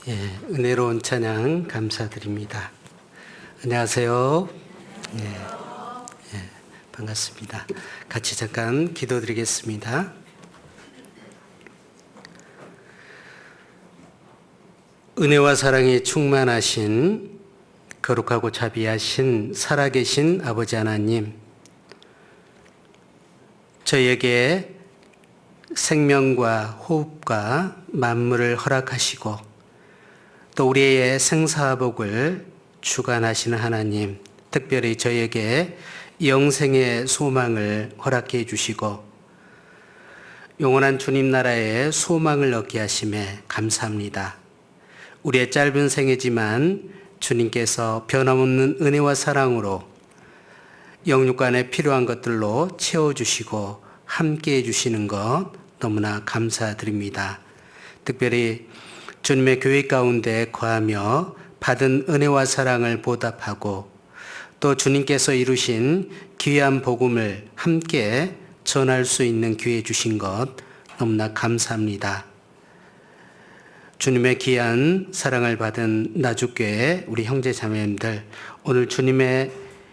은혜로운 찬양 감사드립니다. 안녕하세요. 반갑습니다. 같이 잠깐 기도드리겠습니다. 은혜와 사랑이 충만하신 거룩하고 자비하신 살아계신 아버지 하나님, 저에게 생명과 호흡과 만물을 허락하시고 또 우리의 생사복을 주관하시는 하나님, 특별히 저에게 영생의 소망을 허락해 주시고 영원한 주님 나라의 소망을 얻게 하심에 감사합니다. 우리의 짧은 생애지만 주님께서 변함없는 은혜와 사랑으로 영육간에 필요한 것들로 채워주시고 함께해 주시는 것 너무나 감사드립니다. 특별히 주님의 교회 가운데 거하며 받은 은혜와 사랑을 보답하고 또 주님께서 이루신 귀한 복음을 함께 전할 수 있는 기회 주신 것 너무나 감사합니다. 주님의 귀한 사랑을 받은 나주교회 우리 형제 자매님들, 오늘 주님의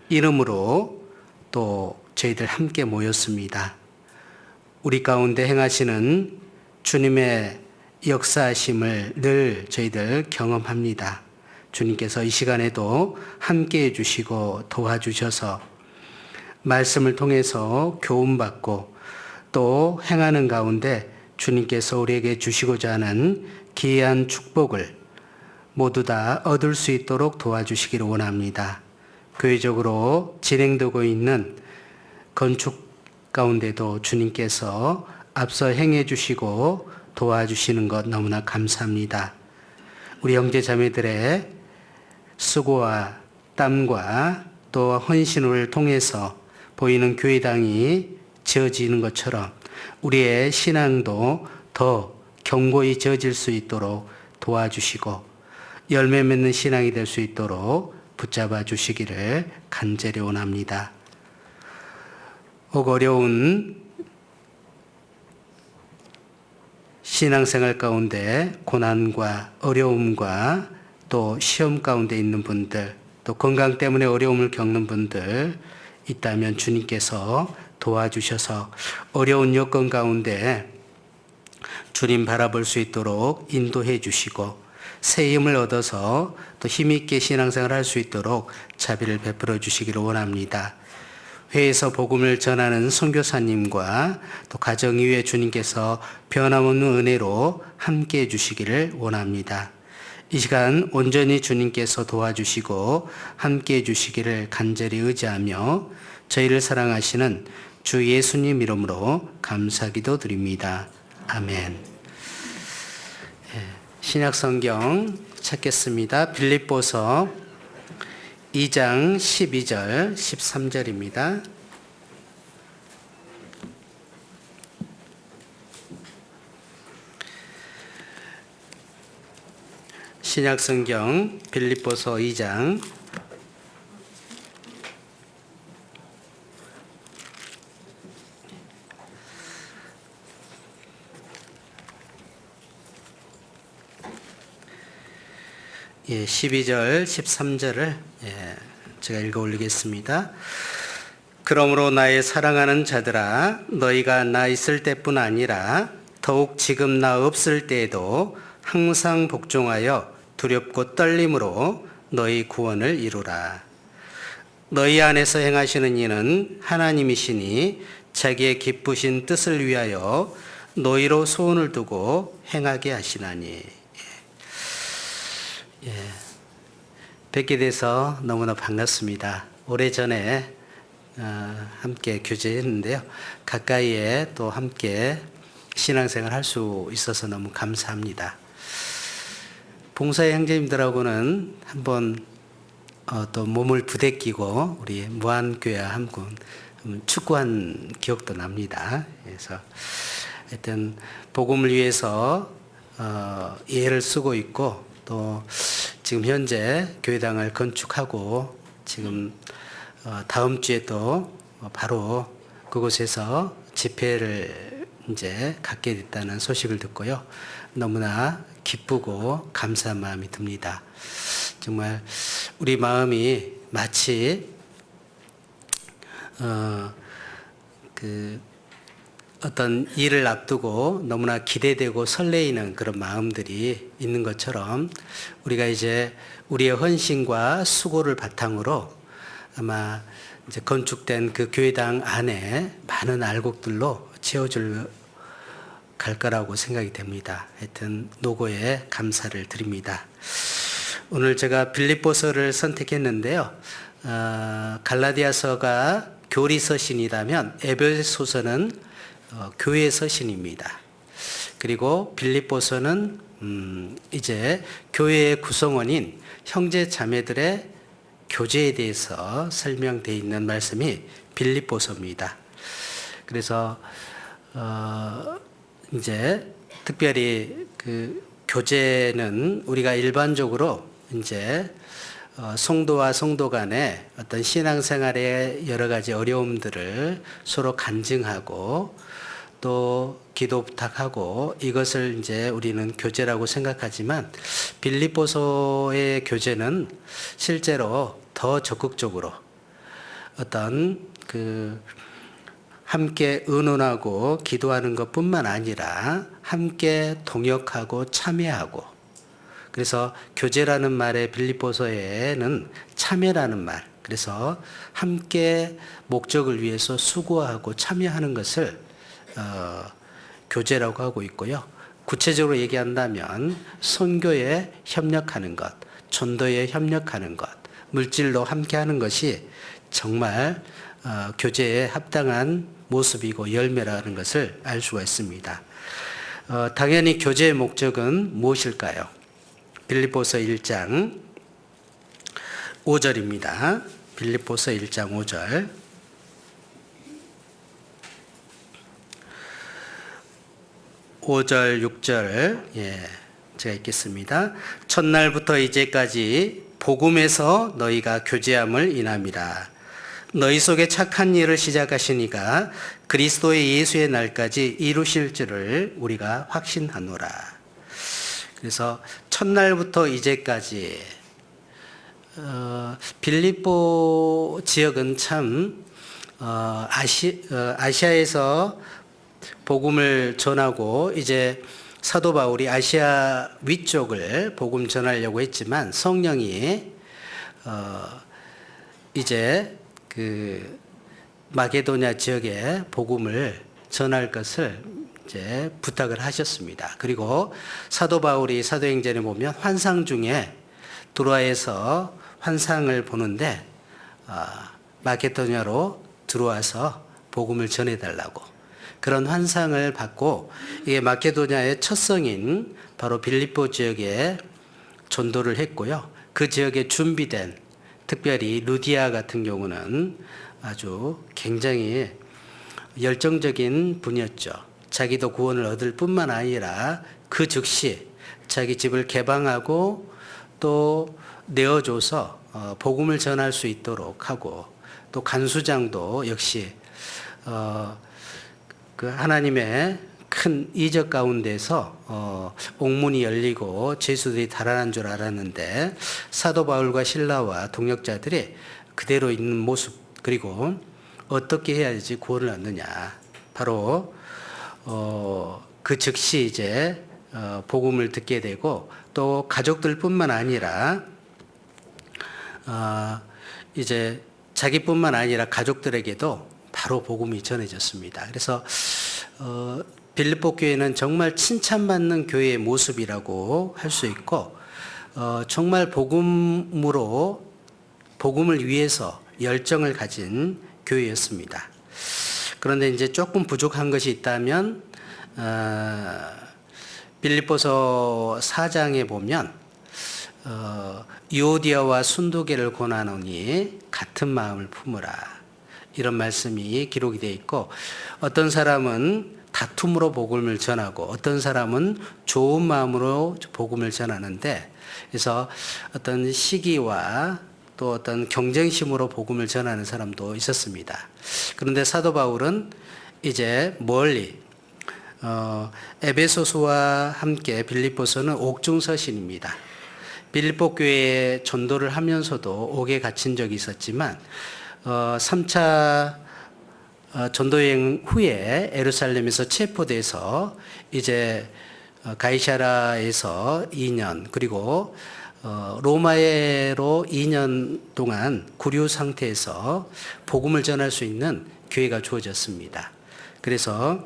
이름으로 또 저희들 함께 모였습니다. 우리 가운데 행하시는 주님의 역사하심을 늘 저희들 경험합니다. 주님께서 이 시간에도 함께 해주시고 도와주셔서 말씀을 통해서 교훈받고 또 행하는 가운데 주님께서 우리에게 주시고자 하는 귀한 축복을 모두 다 얻을 수 있도록 도와주시기를 원합니다. 교회적으로 진행되고 있는 건축 가운데도 주님께서 앞서 행해 주시고 도와주시는 것 너무나 감사합니다. 우리 형제 자매들의 수고와 땀과 또 헌신을 통해서 보이는 교회당이 지어지는 것처럼 우리의 신앙도 더 견고히 지어질 수 있도록 도와주시고 열매 맺는 신앙이 될 수 있도록 붙잡아 주시기를 간절히 원합니다. 혹 어려운 신앙생활 가운데 고난과 어려움과 또 시험 가운데 있는 분들, 또 건강 때문에 어려움을 겪는 분들 있다면 주님께서 도와주셔서 어려운 여건 가운데 주님 바라볼 수 있도록 인도해 주시고 새 힘을 얻어서 또 힘있게 신앙생활 할 수 있도록 자비를 베풀어 주시기를 원합니다. 회에서 복음을 전하는 선교사님과 또 가정 이후에 주님께서 변함없는 은혜로 함께해 주시기를 원합니다. 이 시간 온전히 주님께서 도와주시고 함께해 주시기를 간절히 의지하며 저희를 사랑하시는 주 예수님 이름으로 감사기도 드립니다. 아멘. 신약성경 찾겠습니다. 빌립보서 2장 12절 13절입니다. 신약성경 빌립보서 2장 12절 13절을 제가 읽어 올리겠습니다. 그러므로 나의 사랑하는 자들아, 너희가 나 있을 때뿐 아니라 더욱 지금 나 없을 때에도 항상 복종하여 두렵고 떨림으로 너희 구원을 이루라. 너희 안에서 행하시는 이는 하나님이시니 자기의 기쁘신 뜻을 위하여 너희로 소원을 두고 행하게 하시나니. 뵙게 돼서 너무나 반갑습니다. 오래전에 함께 교제했는데요. 가까이에 또 함께 신앙생활 할 수 있어서 너무 감사합니다. 봉사의 형제님들하고는 한번 또 몸을 부대끼고 우리 무한교회와 한군 축구한 기억도 납니다. 그래서 하여튼 복음을 위해서 예를 쓰고 있고 또 지금 현재 교회당을 건축하고 지금 다음 주에 또 바로 그곳에서 집회를 이제 갖게 됐다는 소식을 듣고요. 너무나 기쁘고 감사한 마음이 듭니다. 정말 우리 마음이 마치 어떤 일을 앞두고 너무나 기대되고 설레이는 그런 마음들이 있는 것처럼 우리가 이제 우리의 헌신과 수고를 바탕으로 아마 이제 건축된 그 교회당 안에 많은 알곡들로 채워줄 갈 거라고 생각이 됩니다. 하여튼 노고에 감사를 드립니다. 오늘 제가 빌립보서를 선택했는데요. 갈라디아서가 교리 서신이라면 에베소서는 교회 서신입니다. 그리고 빌립보서는 이제 교회의 구성원인 형제 자매들의 교제에 대해서 설명되어 있는 말씀이 빌립보서입니다. 그래서 이제 특별히 그 교제는 우리가 일반적으로 이제 성도와 성도 간의 어떤 신앙생활의 여러 가지 어려움들을 서로 간증하고 또 기도 부탁하고 이것을 이제 우리는 교제라고 생각하지만 빌립보서의 교제는 실제로 더 적극적으로 어떤 함께 의논하고 기도하는 것뿐만 아니라 함께 동역하고 참여하고, 그래서 교제라는 말에 빌립보서에는 참여라는 말, 그래서 함께 목적을 위해서 수고하고 참여하는 것을 교제라고 하고 있고요. 구체적으로 얘기한다면 선교에 협력하는 것, 전도에 협력하는 것, 물질로 함께하는 것이 정말 교제에 합당한 모습이고 열매라는 것을 알 수가 있습니다. 당연히 교제의 목적은 무엇일까요? 빌립보서 1장 5절입니다. 빌립보서 1장 5절. (5절) (6절) 제가 읽겠습니다. 첫날부터 이제까지 복음에서 너희가 교제함을 인함이라. 너희 속에 착한 일을 시작하시니가 그리스도의 예수의 날까지 이루실 줄을 우리가 확신하노라. 그래서 첫날부터 이제까지 빌립보 지역은 참 아시아에서 복음을 전하고 이제 사도 바울이 아시아 위쪽을 복음 전하려고 했지만 성령이 이제 그 마게도냐 지역에 복음을 전할 것을 이제 부탁을 하셨습니다. 그리고 사도 바울이 사도행전에 보면 환상 중에 드로아에서 환상을 보는데 마게도냐로 들어와서 복음을 전해달라고 그런 환상을 받고 이게 마게도냐의 첫 성인 바로 빌립보 지역에 전도를 했고요. 그 지역에 준비된 특별히 루디아 같은 경우는 아주 굉장히 열정적인 분이었죠. 자기도 구원을 얻을 뿐만 아니라 그 즉시 자기 집을 개방하고 또 내어줘서 복음을 전할 수 있도록 하고 또 간수장도 역시 그 하나님의 큰 이적 가운데서 옥문이 열리고 죄수들이 달아난 줄 알았는데 사도 바울과 실라와 동역자들이 그대로 있는 모습, 그리고 어떻게 해야지 구원을 얻느냐, 바로 그 즉시 이제 복음을 듣게 되고 또 가족들뿐만 아니라 이제 자기뿐만 아니라 가족들에게도 바로 복음이 전해졌습니다. 그래서 빌립보 교회는 정말 칭찬받는 교회의 모습이라고 할 수 있고 정말 복음을 위해서 열정을 가진 교회였습니다. 그런데 이제 조금 부족한 것이 있다면 빌립보서 4장에 보면 유오디아와 순도계를 권하노니 같은 마음을 품으라, 이런 말씀이 기록이 되어 있고, 어떤 사람은 다툼으로 복음을 전하고 어떤 사람은 좋은 마음으로 복음을 전하는데, 그래서 어떤 시기와 또 어떤 경쟁심으로 복음을 전하는 사람도 있었습니다. 그런데 사도 바울은 이제 멀리 에베소서와 함께 빌립보서는 옥중서신입니다. 빌립보 교회에 전도를 하면서도 옥에 갇힌 적이 있었지만 3차 전도여행 후에 예루살렘에서 체포돼서 이제 가이사라에서 2년 그리고 로마에로 2년 동안 구류 상태에서 복음을 전할 수 있는 기회가 주어졌습니다. 그래서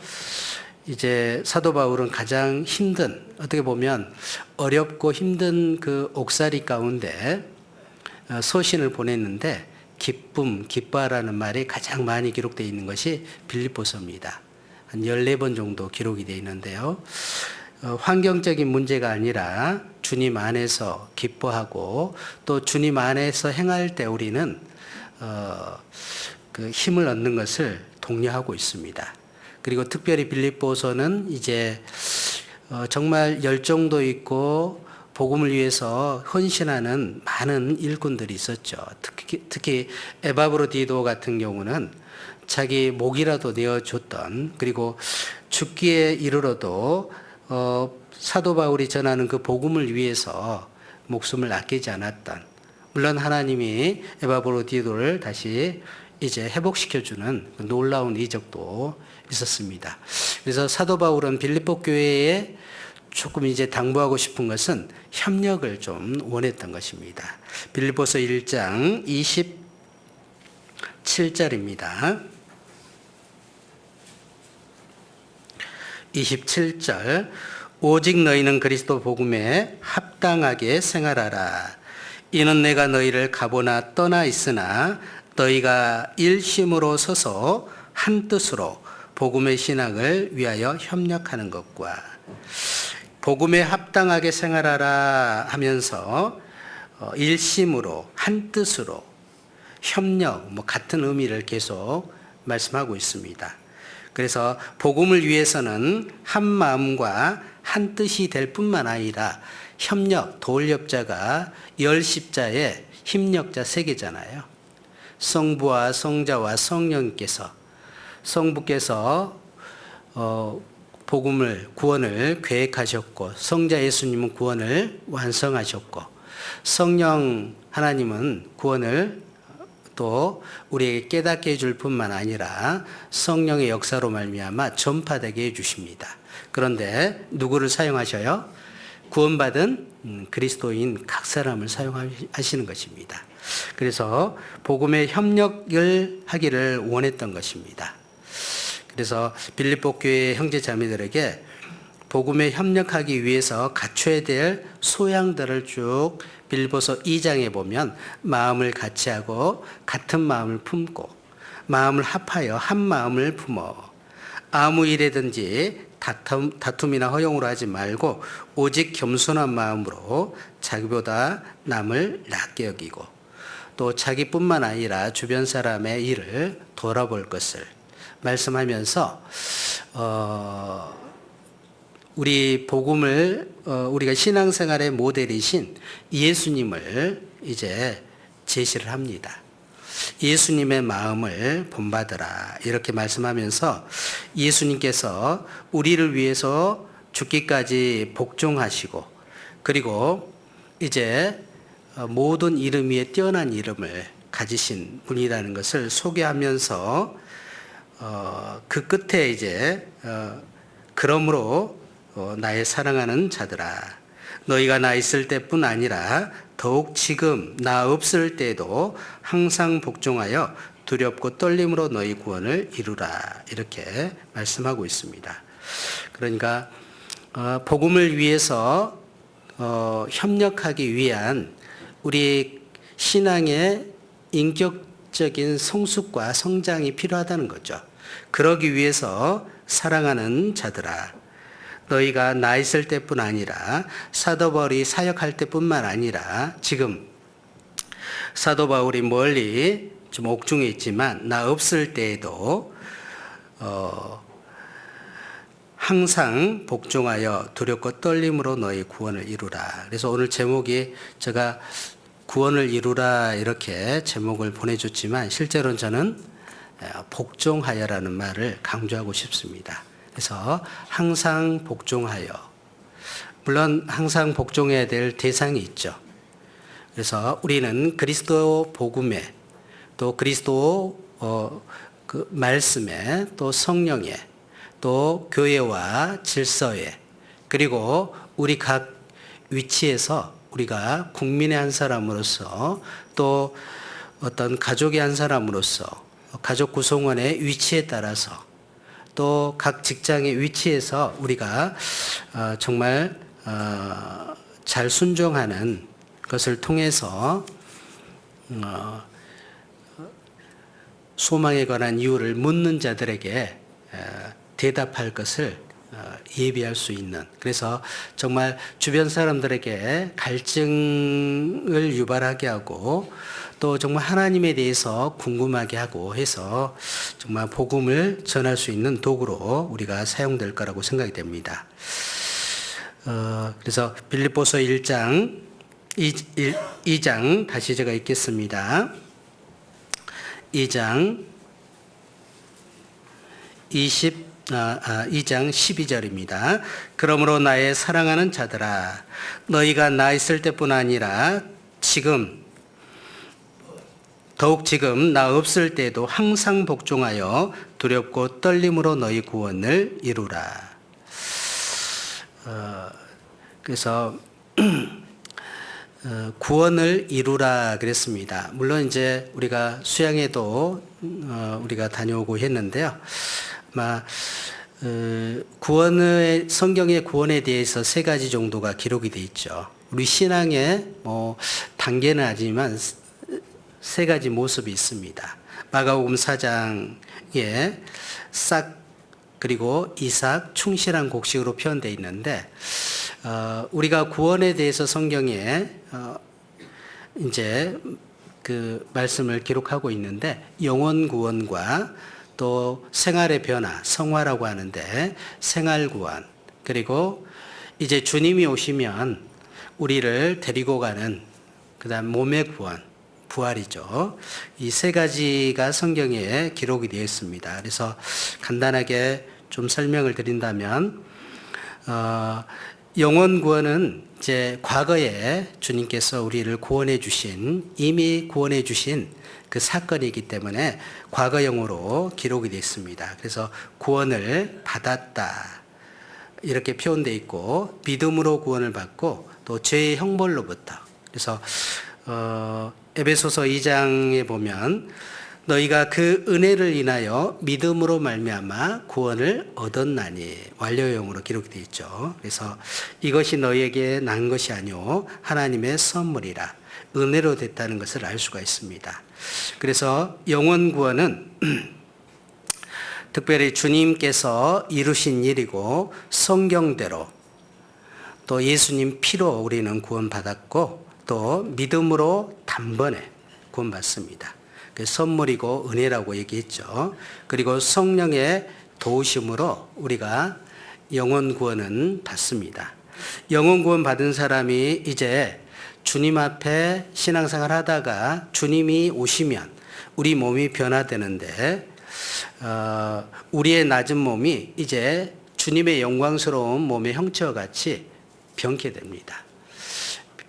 이제 사도 바울은 가장 힘든, 어떻게 보면 어렵고 힘든 그 옥살이 가운데 서신을 보냈는데 기뻐하라는 말이 가장 많이 기록되어 있는 것이 빌립보서입니다. 한 14번 정도 기록이 되어 있는데요. 환경적인 문제가 아니라 주님 안에서 기뻐하고 또 주님 안에서 행할 때 우리는 그 힘을 얻는 것을 독려하고 있습니다. 그리고 특별히 빌립보서는 이제 정말 열정도 있고 복음을 위해서 헌신하는 많은 일꾼들이 있었죠. 특히 에바브로디도 같은 경우는 자기 목이라도 내어줬던, 그리고 죽기에 이르러도 사도 바울이 전하는 그 복음을 위해서 목숨을 아끼지 않았던, 물론 하나님이 에바브로디도를 다시 이제 회복시켜주는 놀라운 이적도 있었습니다. 그래서 사도 바울은 빌립보 교회에 조금 이제 당부하고 싶은 것은 협력을 좀 원했던 것입니다. 빌립보서 1장 27절입니다. 27절 오직 너희는 그리스도 복음에 합당하게 생활하라. 이는 내가 너희를 가보나 떠나 있으나 너희가 일심으로 서서 한 뜻으로 복음의 신앙을 위하여 협력하는 것과, 복음에 합당하게 생활하라 하면서 일심으로 한 뜻으로 협력, 같은 의미를 계속 말씀하고 있습니다. 그래서 복음을 위해서는 한 마음과 한 뜻이 될 뿐만 아니라 협력, 도울협자가 열십자에 힘력자 세 개잖아요. 성부와 성자와 성령께서, 성부께서 복음을, 구원을 계획하셨고, 성자 예수님은 구원을 완성하셨고, 성령 하나님은 구원을 또 우리에게 깨닫게 해줄 뿐만 아니라 성령의 역사로 말미암아 전파되게 해주십니다. 그런데 누구를 사용하셔요? 구원받은 그리스도인 각 사람을 사용하시는 것입니다. 그래서 복음에 협력을 하기를 원했던 것입니다. 그래서 빌립보 교회 형제 자매들에게 복음에 협력하기 위해서 갖춰야 될 소양들을 쭉 빌립보서 2장에 보면 마음을 같이 하고 같은 마음을 품고 마음을 합하여 한 마음을 품어 아무 일에든지 다툼이나 허용으로 하지 말고 오직 겸손한 마음으로 자기보다 남을 낮게 여기고 또 자기뿐만 아니라 주변 사람의 일을 돌아볼 것을 말씀하면서 우리 복음을 우리가 신앙생활의 모델이신 예수님을 이제 제시를 합니다. 예수님의 마음을 본받으라 이렇게 말씀하면서 예수님께서 우리를 위해서 죽기까지 복종하시고 그리고 이제 모든 이름 위에 뛰어난 이름을 가지신 분이라는 것을 소개하면서 그 끝에 이제 그러므로 나의 사랑하는 자들아 너희가 나 있을 때뿐 아니라 더욱 지금 나 없을 때에도 항상 복종하여 두렵고 떨림으로 너희 구원을 이루라 이렇게 말씀하고 있습니다. 그러니까 복음을 위해서 협력하기 위한 우리 신앙의 인격적인 성숙과 성장이 필요하다는 거죠. 그러기 위해서 사랑하는 자들아 너희가 나 있을 때뿐 아니라 사도 바울이 사역할 때뿐만 아니라 지금 사도 바울이 멀리 좀 옥중에 있지만 나 없을 때에도 항상 복종하여 두렵고 떨림으로 너희 구원을 이루라. 그래서 오늘 제목이 제가 구원을 이루라 이렇게 제목을 보내줬지만 실제로는 저는 복종하여라는 말을 강조하고 싶습니다. 그래서 항상 복종하여. 물론 항상 복종해야 될 대상이 있죠. 그래서 우리는 그리스도 복음에 또 그리스도 그 말씀에 또 성령에 또 교회와 질서에 그리고 우리 각 위치에서 우리가 국민의 한 사람으로서 또 어떤 가족의 한 사람으로서 가족 구성원의 위치에 따라서 또 각 직장의 위치에서 우리가 정말 잘 순종하는 것을 통해서 소망에 관한 이유를 묻는 자들에게 대답할 것을 예비할 수 있는, 그래서 정말 주변 사람들에게 갈증을 유발하게 하고 또 정말 하나님에 대해서 궁금하게 하고 해서 정말 복음을 전할 수 있는 도구로 우리가 사용될 거라고 생각이 됩니다. 그래서 빌립보서 1장 2장 다시 제가 읽겠습니다. 2장 12절입니다. 그러므로 나의 사랑하는 자들아, 너희가 나 있을 때뿐 아니라 더욱 지금 나 없을 때도 항상 복종하여 두렵고 떨림으로 너희 구원을 이루라. 그래서 구원을 이루라 그랬습니다. 물론 이제 우리가 수양에도 우리가 다녀오고 했는데요. 구원의 성경의 구원에 대해서 세 가지 정도가 기록이 되어 있죠. 우리 신앙의 단계는 아니지만 세 가지 모습이 있습니다. 마가복음 4장에 싹 그리고 이삭 충실한 곡식으로 표현되어 있는데 우리가 구원에 대해서 성경에 이제 그 말씀을 기록하고 있는데 영혼 구원과 또 생활의 변화, 성화라고 하는데 생활 구원, 그리고 이제 주님이 오시면 우리를 데리고 가는 그다음 몸의 구원, 부활이죠. 이 세 가지가 성경에 기록이 되어 있습니다. 그래서 간단하게 좀 설명을 드린다면 영혼 구원은 이제 과거에 주님께서 우리를 이미 구원해 주신 그 사건이기 때문에 과거형으로 기록이 되어 있습니다. 그래서 구원을 받았다 이렇게 표현되어 있고, 믿음으로 구원을 받고 또 죄의 형벌로부터, 그래서 에베소서 2장에 보면 너희가 그 은혜를 인하여 믿음으로 말미암아 구원을 얻었나니, 완료형으로 기록이 되어 있죠. 그래서 이것이 너희에게 난 것이 아니오 하나님의 선물이라, 은혜로 됐다는 것을 알 수가 있습니다. 그래서 영혼 구원은 특별히 주님께서 이루신 일이고 성경대로 또 예수님 피로 우리는 구원받았고 또 믿음으로 단번에 구원받습니다. 그 선물이고 은혜라고 얘기했죠. 그리고 성령의 도우심으로 우리가 영혼 구원은 받습니다. 영혼 구원 받은 사람이 이제 주님 앞에 신앙생활 하다가 주님이 오시면 우리 몸이 변화되는데 우리의 낮은 몸이 이제 주님의 영광스러운 몸의 형체와 같이 변케 됩니다.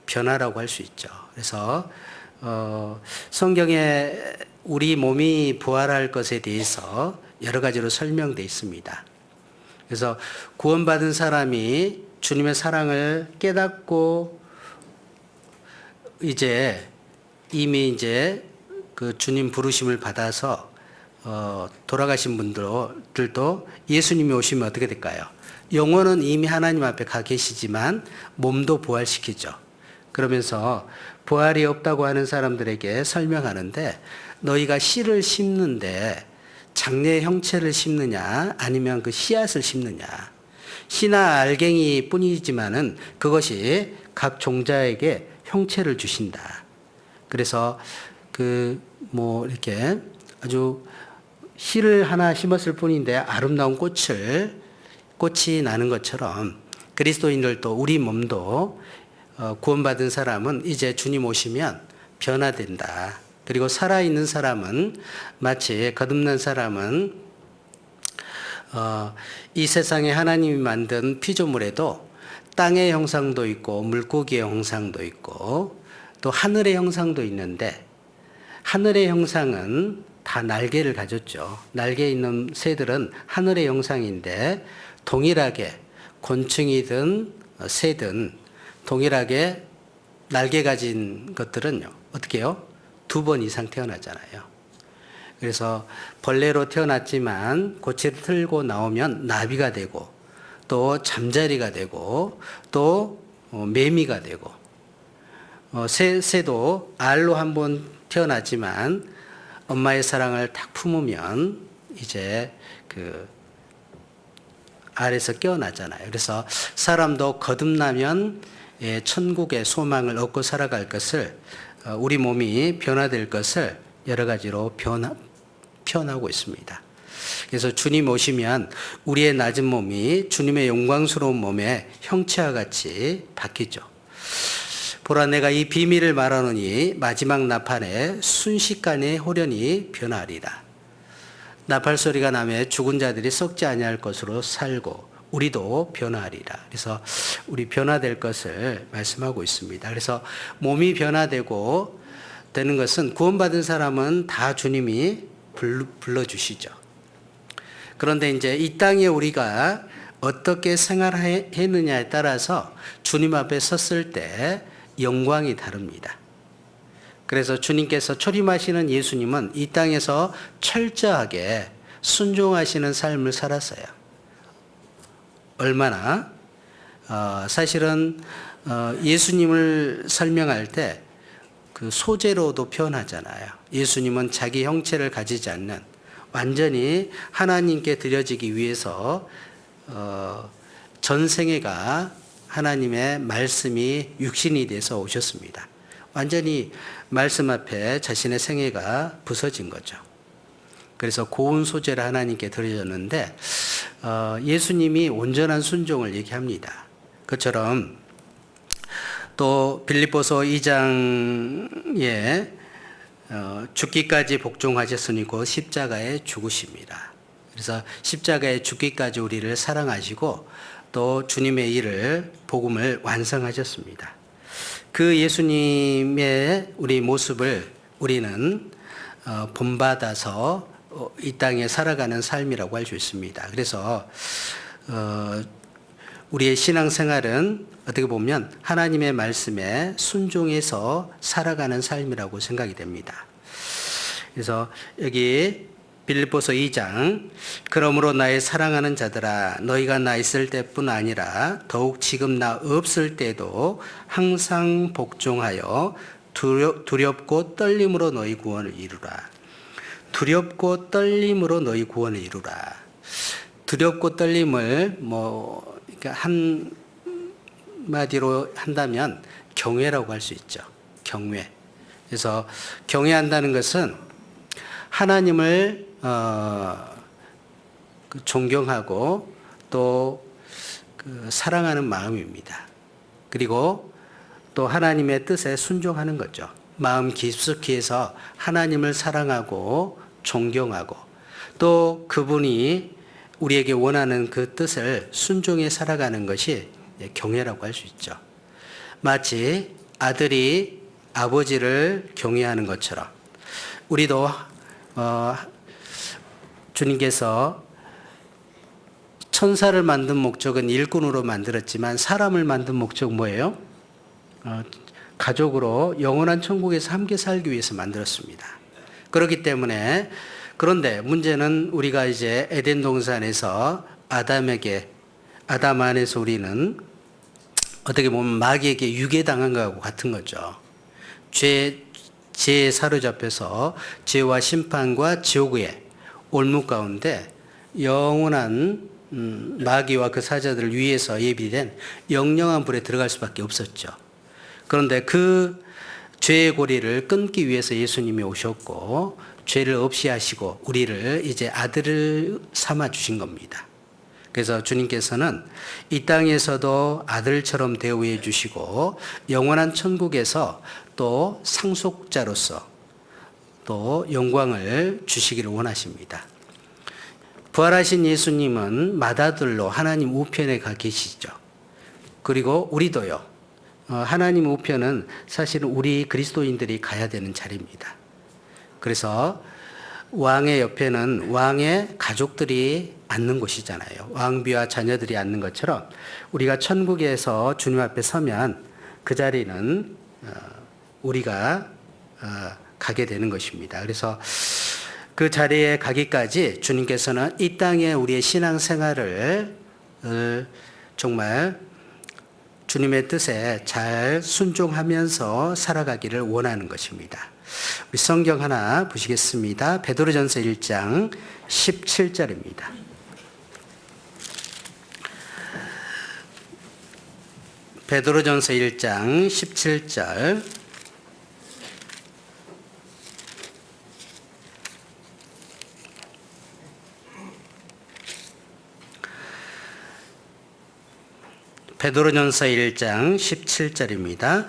변화라고 할 수 있죠. 그래서 성경에 우리 몸이 부활할 것에 대해서 여러 가지로 설명되어 있습니다. 그래서 구원받은 사람이 주님의 사랑을 깨닫고 이미 그 주님 부르심을 받아서 돌아가신 분들도 예수님이 오시면 어떻게 될까요? 영혼은 이미 하나님 앞에 가 계시지만 몸도 부활시키죠. 그러면서 부활이 없다고 하는 사람들에게 설명하는데, 너희가 씨를 심는데 장래의 형체를 심느냐 아니면 그 씨앗을 심느냐. 씨나 알갱이 뿐이지만은 그것이 각 종자에게 형체를 주신다. 그래서 이렇게 아주 씨를 하나 심었을 뿐인데 아름다운 꽃이 나는 것처럼 그리스도인들도, 우리 몸도 구원받은 사람은 이제 주님 오시면 변화된다. 그리고 살아있는 사람은, 마치 거듭난 사람은 이 세상에 하나님이 만든 피조물에도 땅의 형상도 있고 물고기의 형상도 있고 또 하늘의 형상도 있는데, 하늘의 형상은 다 날개를 가졌죠. 날개 있는 새들은 하늘의 형상인데, 동일하게 곤충이든 새든 동일하게 날개 가진 것들은요, 어떻게 해요? 2번 이상 태어나잖아요. 그래서 벌레로 태어났지만 고치를 틀고 나오면 나비가 되고, 또 잠자리가 되고, 또 매미가 되고, 새도 알로 한번 태어나지만 엄마의 사랑을 딱 품으면 이제 그 알에서 깨어나잖아요. 그래서 사람도 거듭나면 천국의 소망을 얻고 살아갈 것을, 우리 몸이 변화될 것을 여러 가지로 표현하고 있습니다. 그래서 주님 오시면 우리의 낮은 몸이 주님의 영광스러운 몸의 형체와 같이 바뀌죠. 보라, 내가 이 비밀을 말하노니 마지막 나팔에 순식간에 호련히 변하리라. 나팔 소리가 나매 죽은 자들이 썩지 아니할 것으로 살고 우리도 변화하리라. 그래서 우리 변화될 것을 말씀하고 있습니다. 그래서 몸이 변화되고 되는 것은, 구원받은 사람은 다 주님이 불러주시죠. 그런데 이제 이 땅에 우리가 어떻게 생활했느냐에 따라서 주님 앞에 섰을 때 영광이 다릅니다. 그래서 주님께서 초림하시는 예수님은 이 땅에서 철저하게 순종하시는 삶을 살았어요. 얼마나? 사실은 예수님을 설명할 때 그 소재로도 표현하잖아요. 예수님은 자기 형체를 가지지 않는, 완전히 하나님께 드려지기 위해서 전생애가 하나님의 말씀이 육신이 돼서 오셨습니다. 완전히 말씀 앞에 자신의 생애가 부서진 거죠. 그래서 고운 소재를 하나님께 드려졌는데, 예수님이 온전한 순종을 얘기합니다. 그처럼 또 빌립보서 2장에 죽기까지 복종하셨으니 곧 십자가에 죽으십니다. 그래서 십자가에 죽기까지 우리를 사랑하시고 또 주님의 일을, 복음을 완성하셨습니다. 그 예수님의 우리 모습을 우리는 본받아서 이 땅에 살아가는 삶이라고 할 수 있습니다. 그래서 우리의 신앙생활은 어떻게 보면 하나님의 말씀에 순종해서 살아가는 삶이라고 생각이 됩니다. 그래서 여기 빌립보서 2장, 그러므로 나의 사랑하는 자들아, 너희가 나 있을 때뿐 아니라 더욱 지금 나 없을 때도 항상 복종하여 두렵고 떨림으로 너희 구원을 이루라. 두렵고 떨림으로 너희 구원을 이루라. 두렵고 떨림을 그러니까 한마디로 한다면 경외라고 할 수 있죠. 경외. 그래서 경외한다는 것은 하나님을 존경하고 또 사랑하는 마음입니다. 그리고 또 하나님의 뜻에 순종하는 거죠. 마음 깊숙이 해서 하나님을 사랑하고 존경하고 또 그분이 우리에게 원하는 그 뜻을 순종해 살아가는 것이 경외라고 할 수 있죠. 마치 아들이 아버지를 경외하는 것처럼 우리도 주님께서 천사를 만든 목적은 일꾼으로 만들었지만 사람을 만든 목적 뭐예요? 가족으로 영원한 천국에서 함께 살기 위해서 만들었습니다. 그렇기 때문에, 그런데 문제는 우리가 이제 에덴 동산에서 아담 안에서 우리는 어떻게 보면 마귀에게 유괴당한 것하고 같은 거죠. 죄에 사로잡혀서 죄와 심판과 지옥의 올무 가운데 영원한 마귀와 그 사자들을 위해서 예비된 영영한 불에 들어갈 수밖에 없었죠. 그런데 그 죄의 고리를 끊기 위해서 예수님이 오셨고 죄를 없이 하시고 우리를 이제 아들을 삼아 주신 겁니다. 그래서 주님께서는 이 땅에서도 아들처럼 대우해 주시고 영원한 천국에서 또 상속자로서 또 영광을 주시기를 원하십니다. 부활하신 예수님은 마다들로 하나님 우편에 가 계시죠. 그리고 우리도요. 하나님 우편은 사실은 우리 그리스도인들이 가야 되는 자리입니다. 그래서 왕의 옆에는 왕의 가족들이 앉는 곳이잖아요. 왕비와 자녀들이 앉는 것처럼 우리가 천국에서 주님 앞에 서면 그 자리는 우리가 가게 되는 것입니다. 그래서 그 자리에 가기까지 주님께서는 이 땅에 우리의 신앙생활을 정말 주님의 뜻에 잘 순종하면서 살아가기를 원하는 것입니다. 우리 성경 하나 보시겠습니다. 베드로전서 1장 17절입니다. 베드로전서 1장 17절. 베드로전서 1장 17절입니다.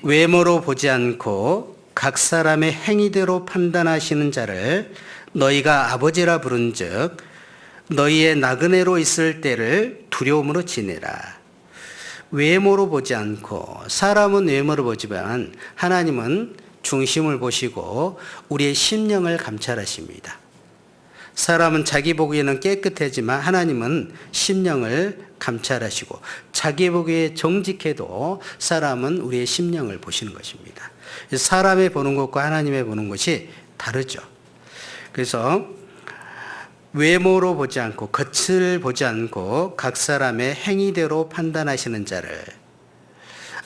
외모로 보지 않고 각 사람의 행위대로 판단하시는 자를 너희가 아버지라 부른즉 너희의 나그네로 있을 때를 두려움으로 지내라. 외모로 보지 않고, 사람은 외모로 보지만 하나님은 중심을 보시고 우리의 심령을 감찰하십니다. 사람은 자기 보기에는 깨끗하지만 하나님은 심령을 감찰하시고 자기 보기에 정직해도 사람은 우리의 심령을 보시는 것입니다. 사람의 보는 것과 하나님의 보는 것이 다르죠. 그래서 외모로 보지 않고 겉을 보지 않고 각 사람의 행위대로 판단하시는 자를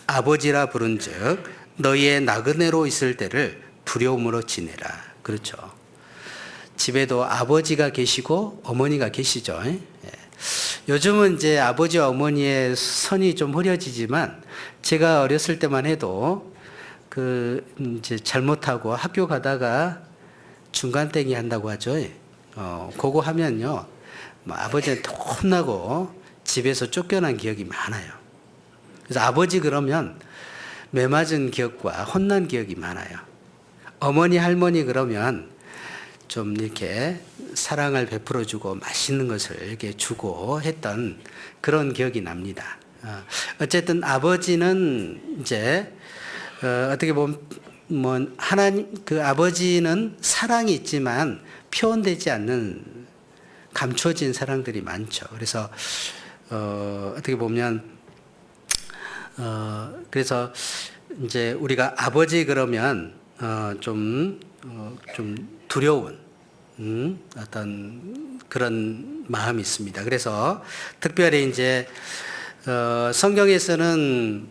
아버지라 부른즉 너희의 나그네로 있을 때를 두려움으로 지내라. 그렇죠. 집에도 아버지가 계시고 어머니가 계시죠. 요즘은 이제 아버지와 어머니의 선이 좀 흐려지지만 제가 어렸을 때만 해도 이제 잘못하고 학교 가다가 중간땡이 한다고 하죠. 그거 하면요, 아버지한테 혼나고 집에서 쫓겨난 기억이 많아요. 그래서 아버지 그러면 매맞은 기억과 혼난 기억이 많아요. 어머니, 할머니 그러면 좀 이렇게 사랑을 베풀어주고 맛있는 것을 이렇게 주고 했던 그런 기억이 납니다. 어쨌든 아버지는 이제 어떻게 보면 하나님, 그 아버지는 사랑이 있지만 표현되지 않는 감춰진 사랑들이 많죠. 그래서 어떻게 보면 그래서 이제 우리가 아버지 그러면 좀 두려운 어떤 그런 마음이 있습니다. 그래서 특별히 이제 성경에서는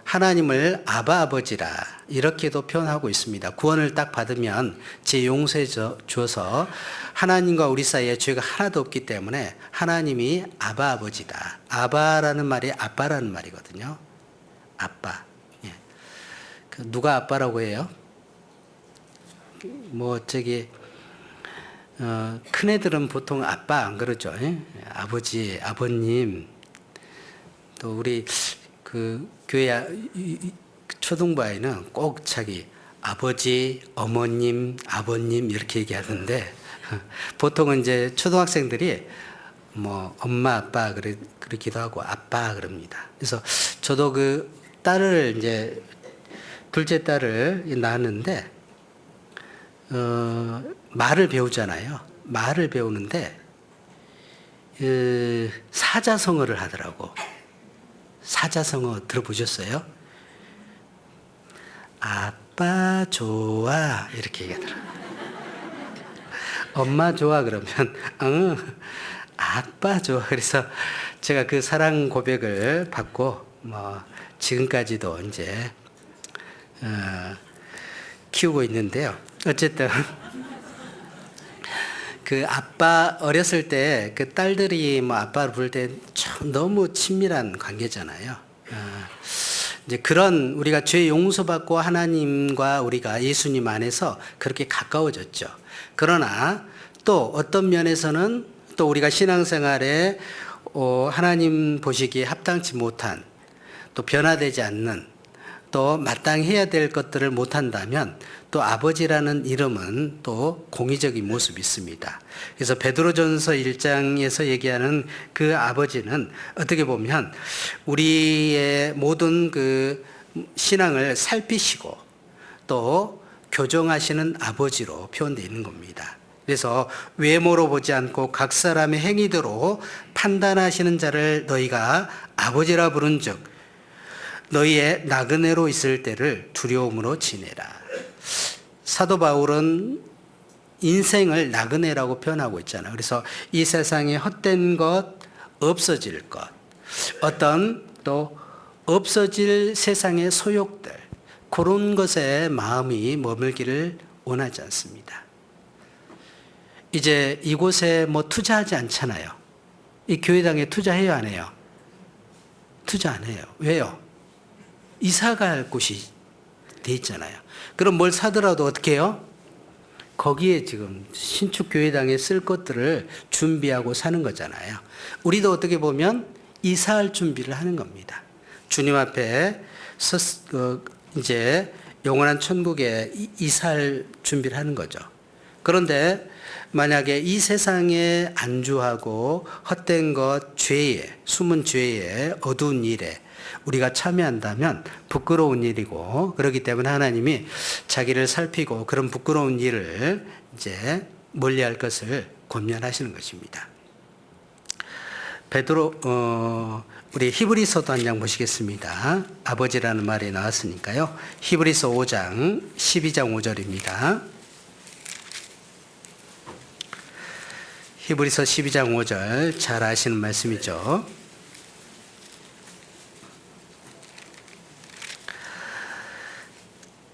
하나님을 아바 아버지라 이렇게도 표현하고 있습니다. 구원을 딱 받으면 제 용서해 주어서 하나님과 우리 사이에 죄가 하나도 없기 때문에 하나님이 아바 아버지다. 아바라는 말이 아빠라는 말이거든요. 아빠. 예. 누가 아빠라고 해요? 큰 애들은 보통 아빠 안 그러죠. 예? 아버지, 아버님. 또 우리 교회 초등부 아이는 꼭 자기 아버지, 어머님, 아버님 이렇게 얘기하는데 보통은 이제 초등학생들이 엄마, 아빠 그러기도 하고 아빠 그럽니다. 그래서 저도 그 딸을 이제 둘째 딸을 낳았는데 말을 배우잖아요. 말을 배우는데 사자성어를 하더라고. 사자성어 들어보셨어요? 아빠 좋아 이렇게 얘기하더라고요. 엄마 좋아 그러면 응 아빠 좋아. 그래서 제가 그 사랑 고백을 받고 지금까지도 이제 키우고 있는데요. 어쨌든 그 아빠 어렸을 때 그 딸들이 아빠를 부를 때 참 너무 친밀한 관계잖아요. 이제 그런 우리가 죄 용서받고 하나님과 우리가 예수님 안에서 그렇게 가까워졌죠. 그러나 또 어떤 면에서는 또 우리가 신앙생활에 하나님 보시기에 합당치 못한 또 변화되지 않는 또 마땅히 해야 될 것들을 못한다면 또 아버지라는 이름은 또 공의적인 모습이 있습니다. 그래서 베드로전서 1장에서 얘기하는 그 아버지는 어떻게 보면 우리의 모든 그 신앙을 살피시고 또 교정하시는 아버지로 표현되어 있는 겁니다. 그래서 외모로 보지 않고 각 사람의 행위대로 판단하시는 자를 너희가 아버지라 부른즉 너희의 나그네로 있을 때를 두려움으로 지내라. 사도 바울은 인생을 나그네라고 표현하고 있잖아요. 그래서 이 세상에 헛된 것, 없어질 것, 어떤 또 없어질 세상의 소욕들, 그런 것에 마음이 머물기를 원하지 않습니다. 이제 이곳에 뭐 투자하지 않잖아요. 이 교회당에 투자해요, 안 해요? 투자 안 해요. 왜요? 이사 갈 곳이 돼 있잖아요. 그럼 뭘 사더라도 어떻게 해요? 거기에 지금 신축 교회당에 쓸 것들을 준비하고 사는 거잖아요. 우리도 어떻게 보면 이사할 준비를 하는 겁니다. 주님 앞에 이제 영원한 천국에 이사할 준비를 하는 거죠. 그런데 만약에 이 세상에 안주하고 헛된 것, 죄에, 숨은 죄에, 어두운 일에 우리가 참여한다면 부끄러운 일이고, 그렇기 때문에 하나님이 자기를 살피고 그런 부끄러운 일을 이제 멀리할 것을 권면하시는 것입니다. 우리 히브리서도 한 장 보시겠습니다. 아버지라는 말이 나왔으니까요. 히브리서 5장 12장 5절입니다. 히브리서 12장 5절 잘 아시는 말씀이죠.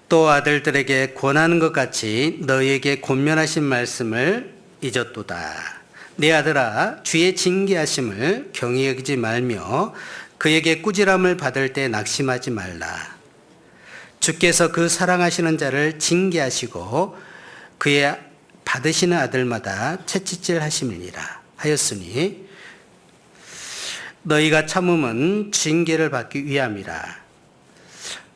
또 아들들에게 권하는 것 같이 너희에게 권면하신 말씀을 잊었도다. 내 아들아, 주의 징계하심을 경히 여기지 말며 그에게 꾸지람을 받을 때 낙심하지 말라. 주께서 그 사랑하시는 자를 징계하시고 그의 받으시는 아들마다 채찍질 하심이니라 하였으니 너희가 참음은 징계를 받기 위함이라.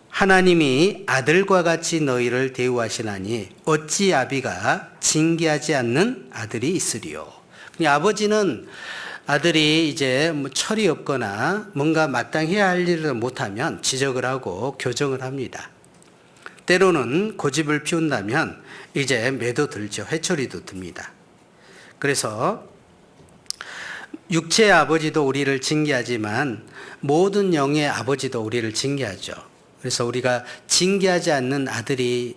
하나님이 아들과 같이 너희를 대우하시나니 어찌 아비가 징계하지 않는 아들이 있으리요. 아버지는 아들이 이제 뭐 철이 없거나 뭔가 마땅히 해야 할 일을 못하면 지적을 하고 교정을 합니다. 때로는 고집을 피운다면 이제 매도 들죠. 회초리도 듭니다. 그래서 육체의 아버지도 우리를 징계하지만 모든 영의 아버지도 우리를 징계하죠. 그래서 우리가 징계하지 않는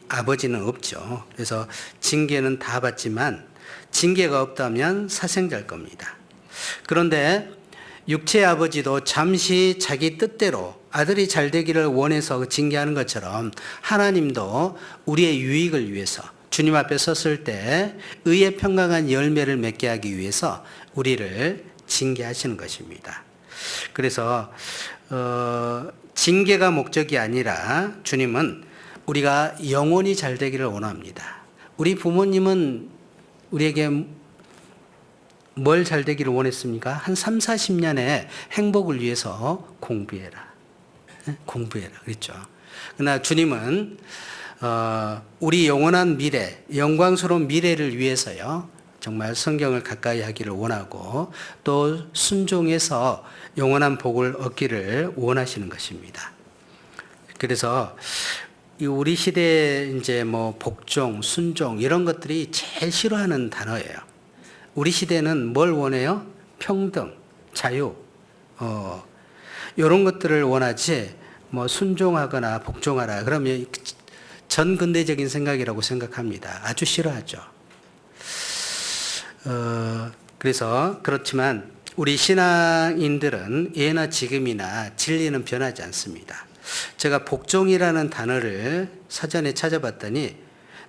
아버지는 없죠. 그래서 징계는 다 받지만 징계가 없다면 사생자일 겁니다. 그런데 육체의 아버지도 잠시 자기 뜻대로 아들이 잘 되기를 원해서 징계하는 것처럼 하나님도 우리의 유익을 위해서 주님 앞에 섰을 때 의의 평강한 열매를 맺게 하기 위해서 우리를 징계하시는 것입니다. 그래서 징계가 목적이 아니라 주님은 우리가 영원히 잘 되기를 원합니다. 우리 부모님은 우리에게 뭘 잘 되기를 원했습니까? 한 3, 40년의 행복을 위해서 공부해라. 공부해라. 그랬죠. 그러나 주님은 우리 영원한 미래, 영광스러운 미래를 위해서요. 정말 성경을 가까이 하기를 원하고 또 순종해서 영원한 복을 얻기를 원하시는 것입니다. 그래서 우리 시대에 이제 뭐 복종, 순종 이런 것들이 제일 싫어하는 단어예요. 우리 시대는 뭘 원해요? 평등, 자유, 이런 것들을 원하지 뭐 순종하거나 복종하라 그러면 전근대적인 생각이라고 생각합니다. 아주 싫어하죠. 그래서 그렇지만 우리 신앙인들은 예나 지금이나 진리는 변하지 않습니다. 제가 복종이라는 단어를 사전에 찾아봤더니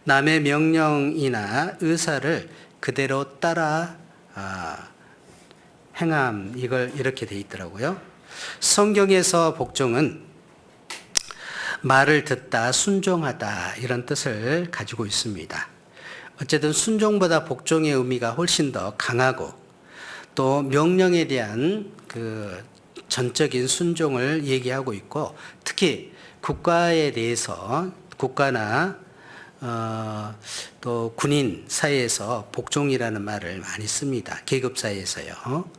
남의 명령이나 의사를 그대로 따라 행함, 이걸 이렇게 돼 있더라고요. 성경에서 복종은 말을 듣다, 순종하다 이런 뜻을 가지고 있습니다. 어쨌든 순종보다 복종의 의미가 훨씬 더 강하고 또 명령에 대한 그 전적인 순종을 얘기하고 있고, 특히 국가에 대해서 국가나 또 군인 사이에서 복종이라는 말을 많이 씁니다. 계급 사이에서요.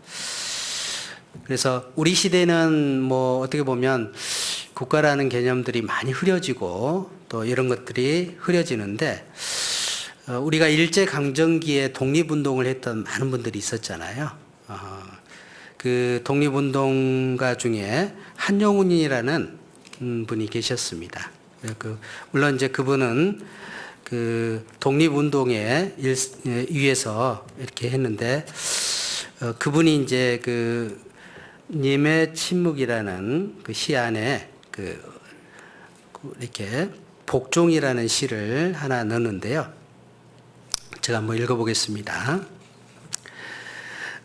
그래서 우리 시대는 뭐 어떻게 보면 국가라는 개념들이 많이 흐려지고 또 이런 것들이 흐려지는데, 우리가 일제강점기에 독립운동을 했던 많은 분들이 있었잖아요. 그 독립운동가 중에 한용운이라는 분이 계셨습니다. 물론 이제 그분은 그 독립운동에 위해서 이렇게 했는데, 그분이 이제 그 님의 침묵이라는 그 시 안에 이렇게 복종이라는 시를 하나 넣는데요. 제가 한번 읽어보겠습니다.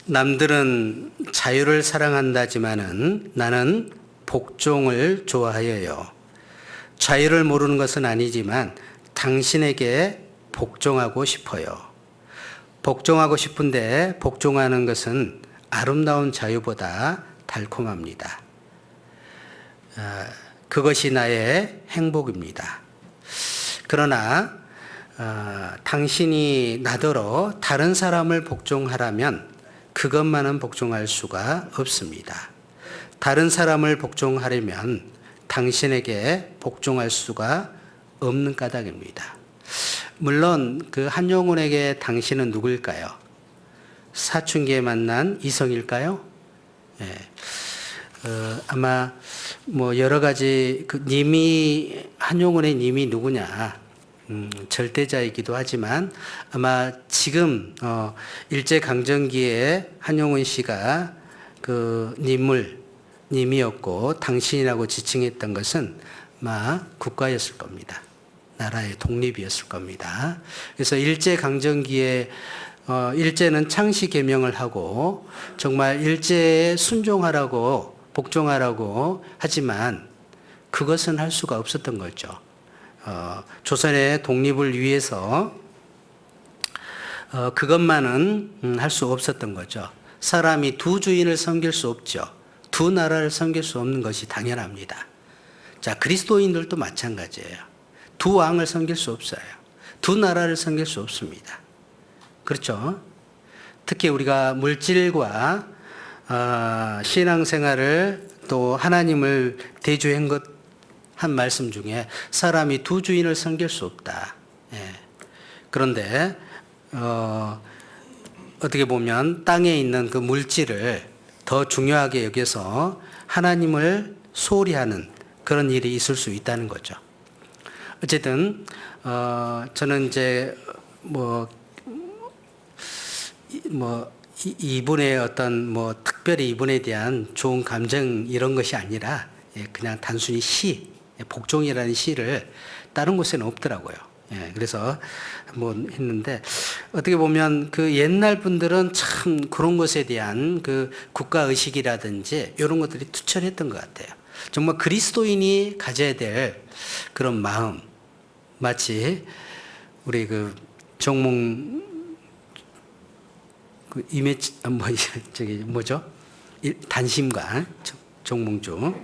남들은 자유를 사랑한다지만은 나는 복종을 좋아하여요. 자유를 모르는 것은 아니지만 당신에게 복종하고 싶어요. 복종하고 싶은데 복종하는 것은 아름다운 자유보다 달콤합니다. 그것이 나의 행복입니다. 그러나 당신이 나더러 다른 사람을 복종하라면 그것만은 복종할 수가 없습니다. 다른 사람을 복종하려면 당신에게 복종할 수가 없는 까닭입니다. 물론 그 한용운에게 당신은 누구일까요? 사춘기에 만난 이성일까요? 예. 아마 뭐 여러 가지 그 님이 한용운의 님이 누구냐? 절대자이기도 하지만 아마 지금 일제강점기에 한용운 씨가 그 님이었고 당신이라고 지칭했던 것은 아마 국가였을 겁니다. 나라의 독립이었을 겁니다. 그래서 일제강점기에 일제는 창시 개명을 하고 정말 일제에 순종하라고 복종하라고 하지만 그것은 할 수가 없었던 거죠. 조선의 독립을 위해서 그것만은 할 수 없었던 거죠. 사람이 두 주인을 섬길 수 없죠. 두 나라를 섬길 수 없는 것이 당연합니다. 자, 그리스도인들도 마찬가지예요. 두 왕을 섬길 수 없어요. 두 나라를 섬길 수 없습니다. 그렇죠? 특히 우리가 물질과 신앙생활을 또 하나님을 대조한 한 말씀 중에 사람이 두 주인을 섬길 수 없다. 예. 그런데 어떻게 보면 땅에 있는 그 물질을 더 중요하게 여겨서 하나님을 소홀히 하는 그런 일이 있을 수 있다는 거죠. 어쨌든 저는 이제 이분의 어떤 특별히 이분에 대한 좋은 감정 이런 것이 아니라 그냥 단순히 복종이라는 시를 다른 곳에는 없더라고요. 그래서 한번 했는데 어떻게 보면 그 옛날 분들은 참 그런 것에 대한 그 국가 의식이라든지 이런 것들이 투철했던 것 같아요. 정말 그리스도인이 가져야 될 그런 마음, 마치 우리 그 정몽 그 단심과 정몽주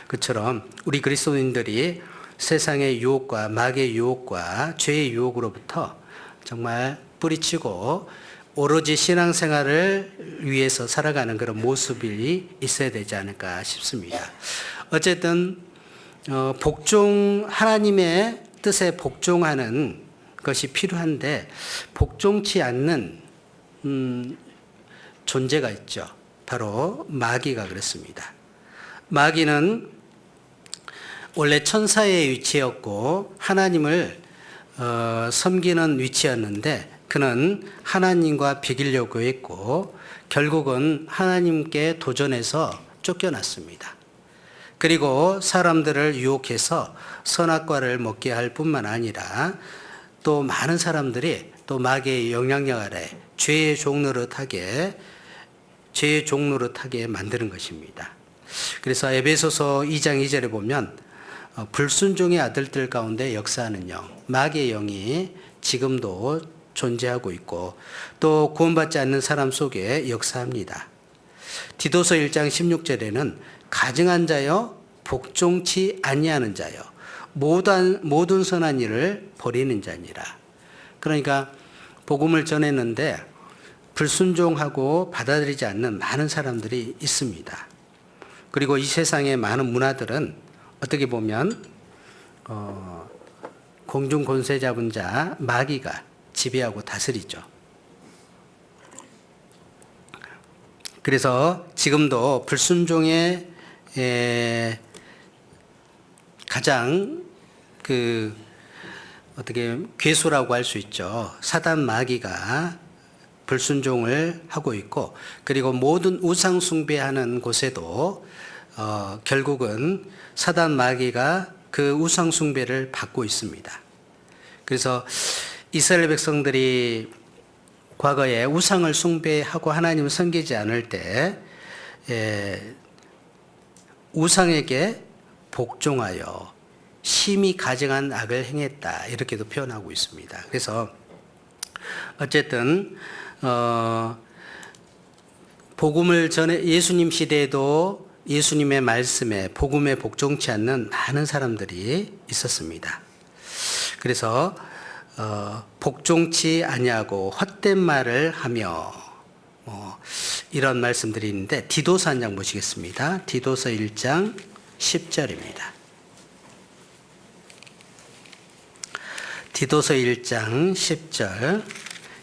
그처럼 우리 그리스도인들이 세상의 유혹과 마귀의 유혹과 죄의 유혹으로부터 정말 뿌리치고 오로지 신앙생활을 위해서 살아가는 그런 모습이 있어야 되지 않을까 싶습니다. 어쨌든 하나님의 뜻에 복종하는 것이 필요한데 복종치 않는 존재가 있죠. 바로 마귀가 그렇습니다. 마귀는 원래 천사의 위치였고 하나님을 섬기는 위치였는데 그는 하나님과 비기려고 했고 결국은 하나님께 도전해서 쫓겨났습니다. 그리고 사람들을 유혹해서 선악과를 먹게 할 뿐만 아니라 또 많은 사람들이 또 마귀의 영향력 아래 죄의 종노릇하게 만드는 것입니다. 그래서 에베소서 2장 2절에 보면 불순종의 아들들 가운데 역사하는 영, 마귀의 영이 지금도 존재하고 있고 또 구원받지 않는 사람 속에 역사합니다. 디도서 1장 16절에는 가증한 자여 복종치 아니하는 자여 모든 선한 일을 버리는 자니라. 그러니까 복음을 전했는데 불순종하고 받아들이지 않는 많은 사람들이 있습니다. 그리고 이 세상의 많은 문화들은 어떻게 보면 공중 권세 잡은 자 마귀가 지배하고 다스리죠. 그래서 지금도 불순종의 가장 어떻게 괴수라고 할 수 있죠. 사단 마귀가 불순종을 하고 있고, 그리고 모든 우상 숭배하는 곳에도 결국은 사단 마귀가 그 우상 숭배를 받고 있습니다. 그래서 이스라엘 백성들이 과거에 우상을 숭배하고 하나님을 섬기지 않을 때 우상에게 복종하여 심히 가증한 악을 행했다, 이렇게도 표현하고 있습니다. 그래서 어쨌든 복음을 전해 예수님 시대에도 예수님의 말씀에 복음에 복종치 않는 많은 사람들이 있었습니다. 그래서 복종치 아니하고 헛된 말을 하며 이런 말씀들이 있는데, 디도서 한 장 보시겠습니다. 디도서 1장 10절입니다. 디도서 1장 10절,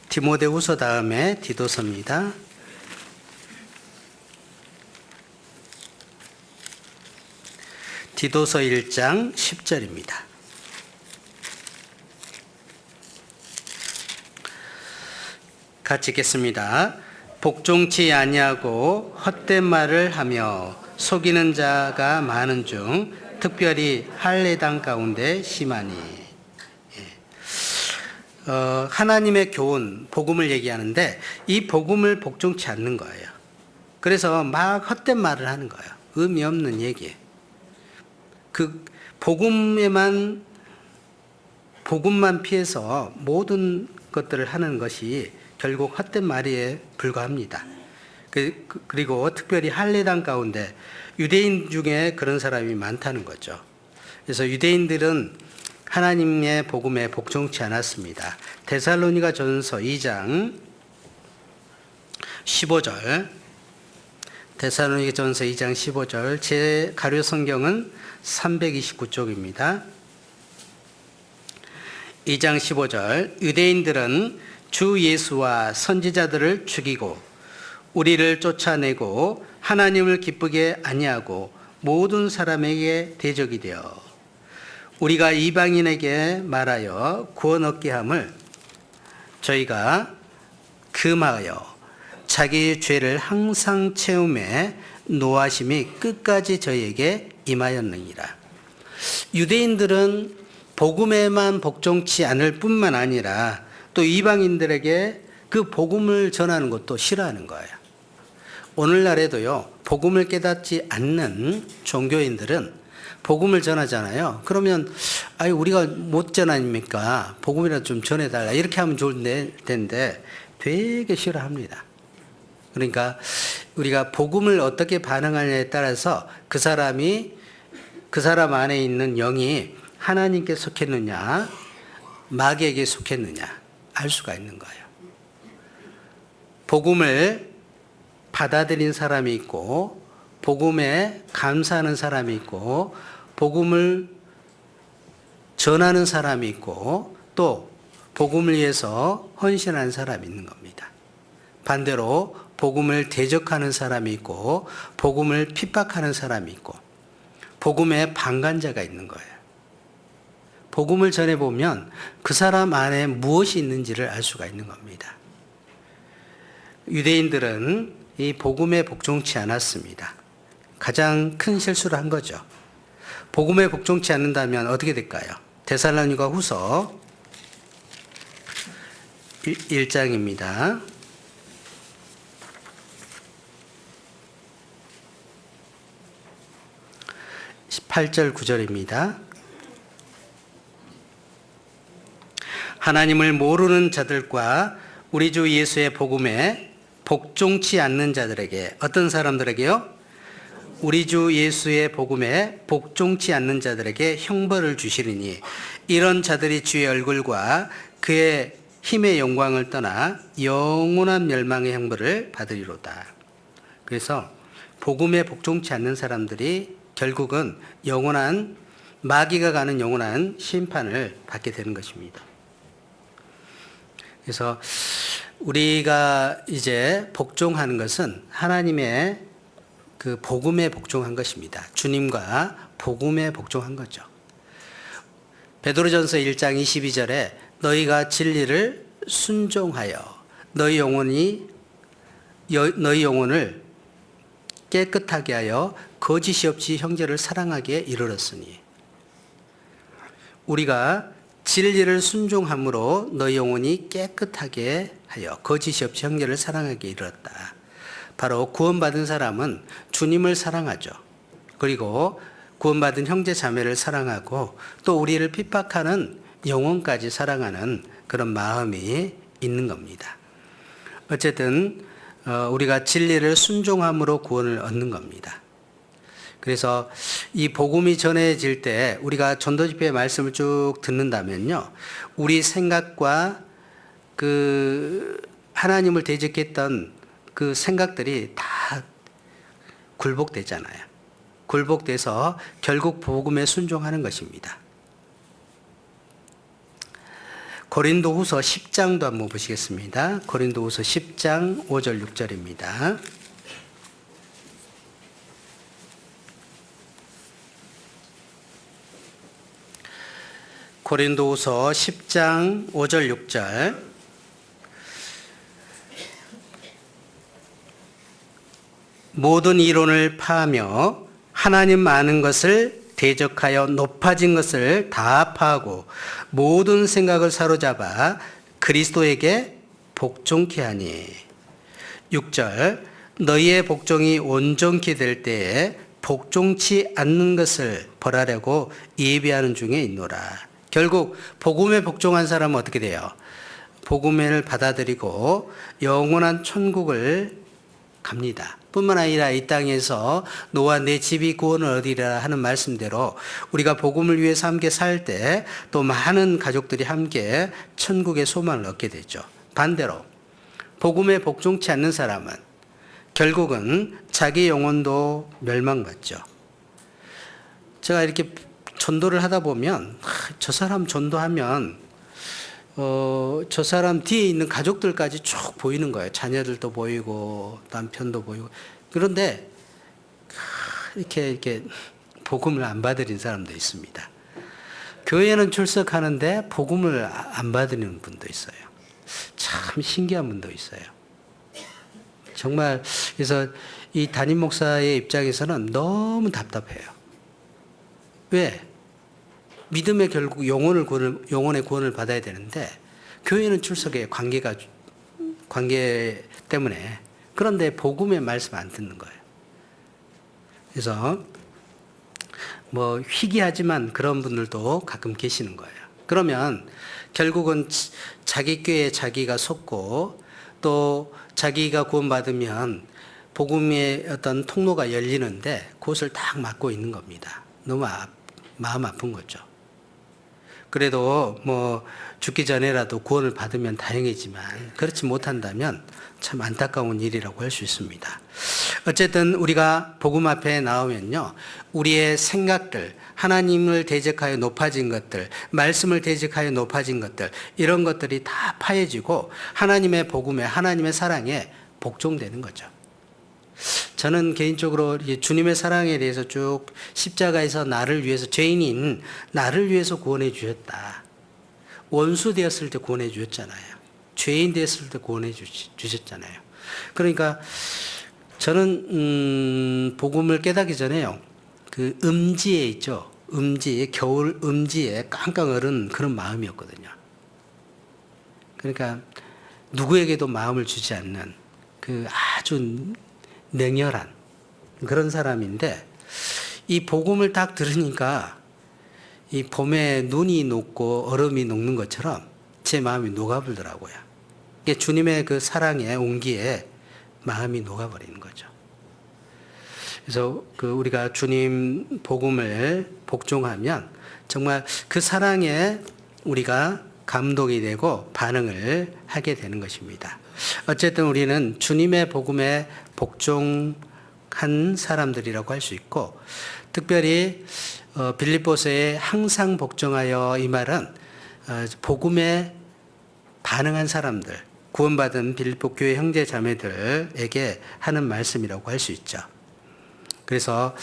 디모데후서 다음에 디도서입니다. 디도서 1장 10절입니다. 같이 읽겠습니다. 복종치 아니하고 헛된 말을 하며 속이는 자가 많은 중 특별히 할례당 가운데 심하니. 하나님의 교훈, 복음을 얘기하는데 이 복음을 복종치 않는 거예요. 그래서 막 헛된 말을 하는 거예요. 의미 없는 얘기. 그 복음만 피해서 모든 것들을 하는 것이 결국 헛된 말에 불과합니다. 그리고 특별히 할례당 가운데 유대인 중에 그런 사람이 많다는 거죠. 그래서 유대인들은 하나님의 복음에 복종치 않았습니다. 데살로니가 전서 2장 15절, 데살로니가 전서 2장 15절, 제 가료 성경은 329쪽입니다. 2장 15절, 유대인들은 주 예수와 선지자들을 죽이고 우리를 쫓아내고 하나님을 기쁘게 아니하고 모든 사람에게 대적이 되어 우리가 이방인에게 말하여 구원 얻게 함을 저희가 금하여 자기의 죄를 항상 채움에 노하심이 끝까지 저희에게 임하였느니라. 유대인들은 복음에만 복종치 않을 뿐만 아니라 또 이방인들에게 그 복음을 전하는 것도 싫어하는 거예요. 오늘날에도요, 복음을 깨닫지 않는 종교인들은 복음을 전하잖아요. 그러면 우리가 못 전하니까 복음이라도 좀 전해달라, 이렇게 하면 좋을 텐데 되게 싫어합니다. 그러니까 우리가 복음을 어떻게 반응하냐에 따라서 그 사람 안에 있는 영이 하나님께 속했느냐 마귀에게 속했느냐 알 수가 있는 거예요. 복음을 받아들인 사람이 있고 복음에 감사하는 사람이 있고 복음을 전하는 사람이 있고 또 복음을 위해서 헌신하는 사람이 있는 겁니다. 반대로 복음을 대적하는 사람이 있고 복음을 핍박하는 사람이 있고 복음에 방관자가 있는 거예요. 복음을 전해보면 그 사람 안에 무엇이 있는지를 알 수가 있는 겁니다. 유대인들은 이 복음에 복종치 않았습니다. 가장 큰 실수를 한 거죠. 복음에 복종치 않는다면 어떻게 될까요? 데살로니가 후서 1장입니다. 8절 9절입니다. 하나님을 모르는 자들과 우리 주 예수의 복음에 복종치 않는 자들에게, 어떤 사람들에게요? 우리 주 예수의 복음에 복종치 않는 자들에게 형벌을 주시리니 이런 자들이 주의 얼굴과 그의 힘의 영광을 떠나 영원한 멸망의 형벌을 받으리로다. 그래서 복음에 복종치 않는 사람들이 결국은 영원한, 마귀가 가는 영원한 심판을 받게 되는 것입니다. 그래서 우리가 이제 복종하는 것은 하나님의 그 복음에 복종한 것입니다. 주님과 복음에 복종한 거죠. 베드로전서 1장 22절에 너희가 진리를 순종하여 너희 영혼을 깨끗하게 하여 거짓이 없이 형제를 사랑하기에 이르렀으니, 우리가 진리를 순종함으로 너희 영혼이 깨끗하게 하여 거짓이 없이 형제를 사랑하기에 이르렀다. 바로 구원받은 사람은 주님을 사랑하죠. 그리고 구원받은 형제 자매를 사랑하고 또 우리를 핍박하는 영혼까지 사랑하는 그런 마음이 있는 겁니다. 어쨌든 우리가 진리를 순종함으로 구원을 얻는 겁니다. 그래서 이 복음이 전해질 때 우리가 전도집회의 말씀을 쭉 듣는다면요, 우리 생각과 그 하나님을 대적했던 그 생각들이 다 굴복되잖아요. 굴복돼서 결국 복음에 순종하는 것입니다. 고린도후서 10장도 한번 보시겠습니다. 고린도후서 10장 5절 6절입니다. 고린도후서 10장 5절 6절. 모든 이론을 파하며 하나님 아는 것을 대적하여 높아진 것을 다 파하고 모든 생각을 사로잡아 그리스도에게 복종케 하니. 6절. 너희의 복종이 온전케 될 때에 복종치 않는 것을 벌하려고 예비하는 중에 있노라. 결국 복음에 복종한 사람은 어떻게 돼요? 복음을 받아들이고 영원한 천국을 갑니다. 뿐만 아니라 이 땅에서 너와 내 집이 구원을 얻으리라 하는 말씀대로 우리가 복음을 위해서 함께 살 때 또 많은 가족들이 함께 천국의 소망을 얻게 되죠. 반대로 복음에 복종치 않는 사람은 결국은 자기 영혼도 멸망받죠. 제가 이렇게 전도를 하다 보면 저 사람 전도하면 저 사람 뒤에 있는 가족들까지 쭉 보이는 거예요. 자녀들도 보이고 남편도 보이고. 그런데 이렇게 복음을 안 받으린 사람도 있습니다. 교회는 출석하는데 복음을 안 받으는 분도 있어요. 참 신기한 분도 있어요. 정말 그래서 이 담임 목사의 입장에서는 너무 답답해요. 왜? 믿음의 결국 영혼의 구원을 받아야 되는데 교회는 출석해요. 관계 때문에. 그런데 복음의 말씀 안 듣는 거예요. 그래서 뭐 희귀하지만 그런 분들도 가끔 계시는 거예요. 그러면 결국은 자기 교회에 자기가 속고 또 자기가 구원받으면 복음의 어떤 통로가 열리는데 그것을 딱 막고 있는 겁니다. 너무 마음 아픈 거죠. 그래도 뭐 죽기 전에라도 구원을 받으면 다행이지만 그렇지 못한다면 참 안타까운 일이라고 할 수 있습니다. 어쨌든 우리가 복음 앞에 나오면요, 우리의 생각들, 하나님을 대적하여 높아진 것들, 말씀을 대적하여 높아진 것들, 이런 것들이 다 파해지고 하나님의 복음에, 하나님의 사랑에 복종되는 거죠. 저는 개인적으로 주님의 사랑에 대해서 쭉 십자가에서 나를 위해서, 죄인인 나를 위해서 구원해 주셨다. 원수 되었을 때 구원해 주셨잖아요. 죄인 되었을 때 구원해 주셨잖아요. 그러니까 저는 복음을 깨닫기 전에요, 그 음지에 있죠. 겨울 음지에 깡깡 얼은 그런 마음이었거든요. 그러니까 누구에게도 마음을 주지 않는 그 아주 냉혈한 그런 사람인데, 이 복음을 딱 들으니까 이 봄에 눈이 녹고 얼음이 녹는 것처럼 제 마음이 녹아불더라고요. 이게 주님의 그 사랑의 온기에 마음이 녹아버리는 거죠. 그래서 우리가 주님 복음을 복종하면 정말 그 사랑에 우리가 감동이 되고 반응을 하게 되는 것입니다. 어쨌든 우리는 주님의 복음에 복종한 사람들이라고 할 수 있고, 특별히 빌립보서에 항상 복종하여, 이 말은 복음에 반응한 사람들, 구원받은 빌립보 교회 형제 자매들에게 하는 말씀이라고 할 수 있죠. 그래서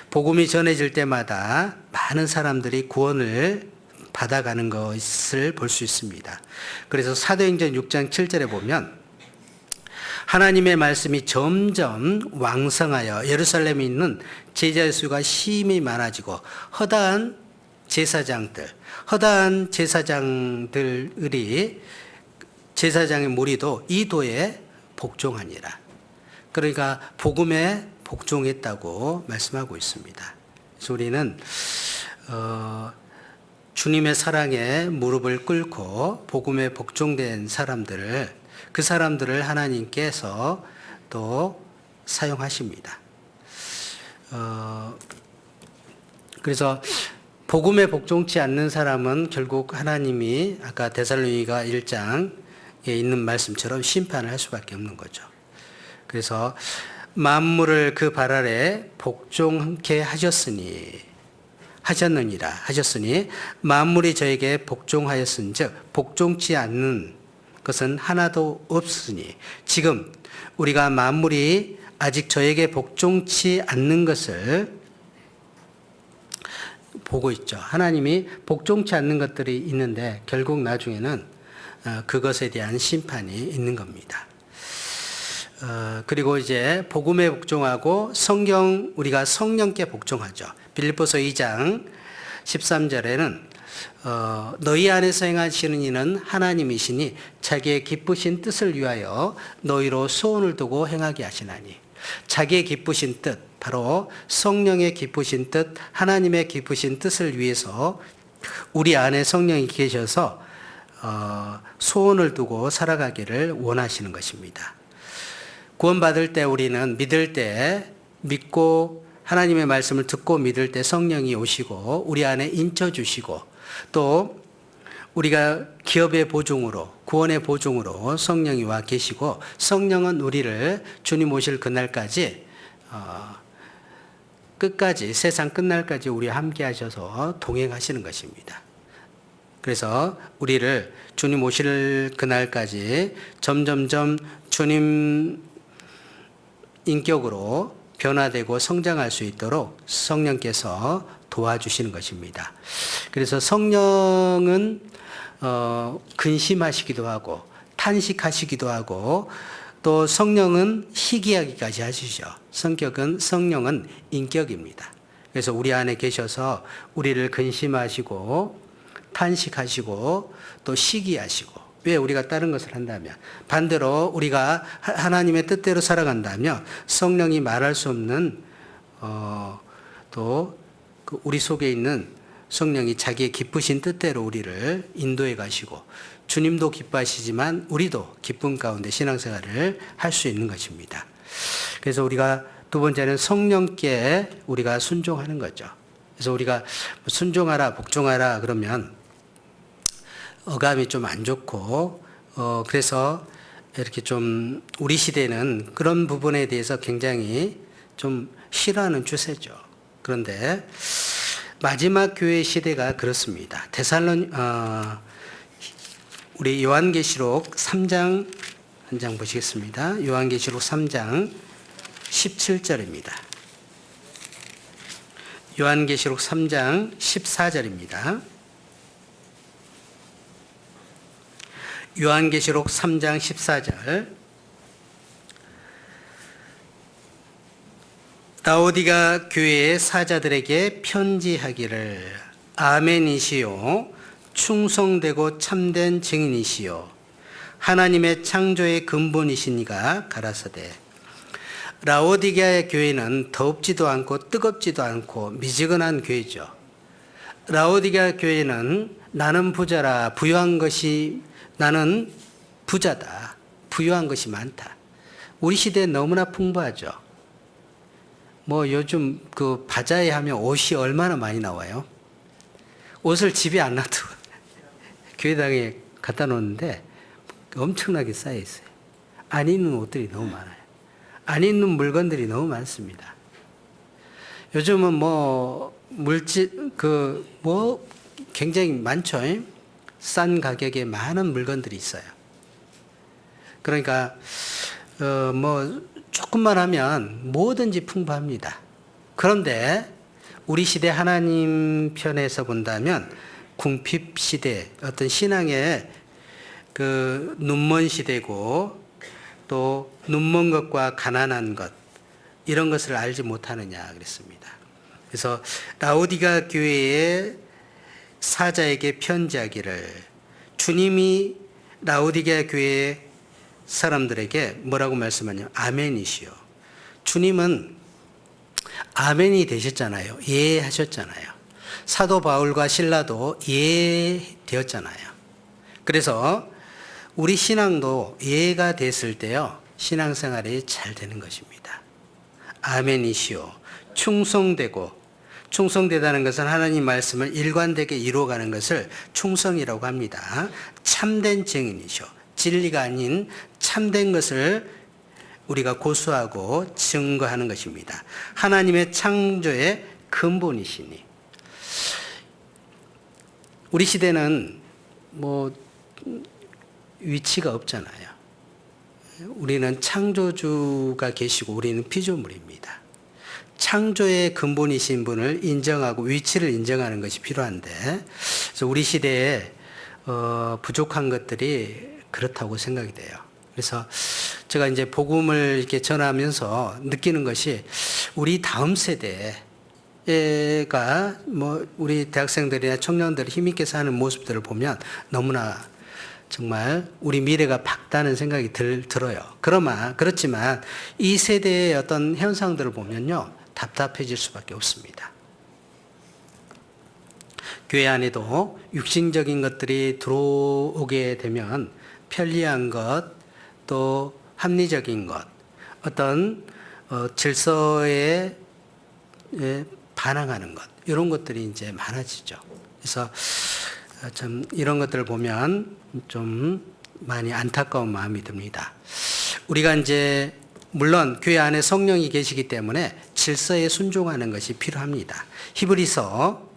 복음이 전해질 때마다 많은 사람들이 구원을 받아가는 것을 볼 수 있습니다. 그래서 사도행전 6장 7절에 보면 하나님의 말씀이 점점 왕성하여 예루살렘에 있는 제자의 수가 심히 많아지고 허다한 제사장들이 제사장의 무리도 이 도에 복종하니라. 그러니까 복음에 복종했다고 말씀하고 있습니다. 그래서 우리는 주님의 사랑에 무릎을 꿇고 복음에 복종된 그 사람들을 하나님께서 또 사용하십니다. 그래서 복음에 복종치 않는 사람은 결국 하나님이 아까 데살로니가 1장에 있는 말씀처럼 심판을 할 수밖에 없는 거죠. 그래서 만물을 그 발 아래 복종케 하셨으니 만물이 저에게 복종하였은즉 복종치 않는 것은 하나도 없으니, 지금 우리가 만물이 아직 저에게 복종치 않는 것을 보고 있죠. 하나님이 복종치 않는 것들이 있는데 결국 나중에는 그것에 대한 심판이 있는 겁니다. 그리고 이제 복음에 복종하고 우리가 성령께 복종하죠. 빌립보서 2장 13절에는 너희 안에서 행하시는 이는 하나님이시니 자기의 기쁘신 뜻을 위하여 너희로 소원을 두고 행하게 하시나니, 자기의 기쁘신 뜻, 바로 성령의 기쁘신 뜻, 하나님의 기쁘신 뜻을 위해서 우리 안에 성령이 계셔서 소원을 두고 살아가기를 원하시는 것입니다. 구원받을 때, 우리는 믿을 때, 믿고 하나님의 말씀을 듣고 믿을 때 성령이 오시고 우리 안에 인쳐주시고, 또 우리가 기업의 보증으로, 구원의 보증으로 성령이 와 계시고, 성령은 우리를 주님 오실 그날까지 끝까지, 세상 끝날까지 우리와 함께 하셔서 동행하시는 것입니다. 그래서 우리를 주님 오실 그날까지 점점점 주님 인격으로 변화되고 성장할 수 있도록 성령께서 도와주시는 것입니다. 그래서 성령은 근심하시기도 하고 탄식하시기도 하고, 또 성령은 희귀하기까지 하시죠. 성령은 인격입니다. 그래서 우리 안에 계셔서 우리를 근심하시고 탄식하시고 또 시기하시고, 왜 우리가 다른 것을 한다면, 반대로 우리가 하나님의 뜻대로 살아간다면 성령이 말할 수 없는 또 우리 속에 있는 성령이 자기의 기쁘신 뜻대로 우리를 인도해 가시고, 주님도 기뻐하시지만 우리도 기쁨 가운데 신앙생활을 할 수 있는 것입니다. 그래서 우리가 두 번째는 성령께 우리가 순종하는 거죠. 그래서 우리가 순종하라, 복종하라 그러면 어감이 좀 안 좋고, 그래서 이렇게 좀 우리 시대는 그런 부분에 대해서 굉장히 좀 싫어하는 추세죠. 그런데 마지막 교회 시대가 그렇습니다. 우리 요한계시록 3장 한 장 보시겠습니다. 요한계시록 3장 17절입니다. 요한계시록 3장 14절입니다. 요한계시록 3장 14절. 라오디가 교회의 사자들에게 편지하기를, 아멘이시요 충성되고 참된 증인이시요 하나님의 창조의 근본이시니가 가라사대. 라오디게아의 교회는 덥지도 않고 뜨겁지도 않고 미지근한 교회죠. 라오디게아 교회는 나는 부자라, 나는 부자다, 부유한 것이 많다, 우리 시대에 너무나 풍부하죠. 뭐 요즘 그 바자회 하면 옷이 얼마나 많이 나와요. 옷을 집에 안 놔도 교회당에 갖다 놓는데 엄청나게 쌓여 있어요. 안 입는 옷들이 너무 많아요. 안 입는 물건들이 너무 많습니다. 요즘은 뭐 물질 뭐 굉장히 많죠. 싼 가격에 많은 물건들이 있어요. 그러니까 뭐 조금만 하면 뭐든지 풍부합니다. 그런데 우리 시대 하나님 편에서 본다면 궁핍 시대, 어떤 신앙의 그 눈먼 시대고 또 눈먼 것과 가난한 것 이런 것을 알지 못하느냐 그랬습니다. 그래서 라오디가 교회의 사자에게 편지하기를 주님이 라오디게아 교회의 사람들에게 뭐라고 말씀하냐면 아멘이시요. 주님은 아멘이 되셨잖아요. 예 하셨잖아요. 사도 바울과 신라도 예 되었잖아요. 그래서 우리 신앙도 예가 됐을 때요. 신앙생활이 잘 되는 것입니다. 아멘이시요. 충성되다는 것은 하나님 말씀을 일관되게 이루어가는 것을 충성이라고 합니다. 참된 증인이시오. 진리가 아닌 참된 것을 우리가 고수하고 증거하는 것입니다. 하나님의 창조의 근본이시니. 우리 시대는 뭐 위치가 없잖아요. 우리는 창조주가 계시고 우리는 피조물입니다. 창조의 근본이신 분을 인정하고 위치를 인정하는 것이 필요한데, 그래서 우리 시대에 부족한 것들이 그렇다고 생각이 돼요. 그래서 제가 이제 복음을 이렇게 전하면서 느끼는 것이 우리 다음 세대가 뭐 우리 대학생들이나 청년들이 힘있게 사는 모습들을 보면 너무나 정말 우리 미래가 밝다는 생각이 들어요. 그렇지만 이 세대의 어떤 현상들을 보면요. 답답해질 수밖에 없습니다. 교회 안에도 육신적인 것들이 들어오게 되면 편리한 것, 또 합리적인 것, 어떤 질서에 반항하는 것, 이런 것들이 이제 많아지죠. 그래서 참 이런 것들을 보면 좀 많이 안타까운 마음이 듭니다. 우리가 이제 물론 교회 안에 성령이 계시기 때문에 질서에 순종하는 것이 필요합니다. 히브리서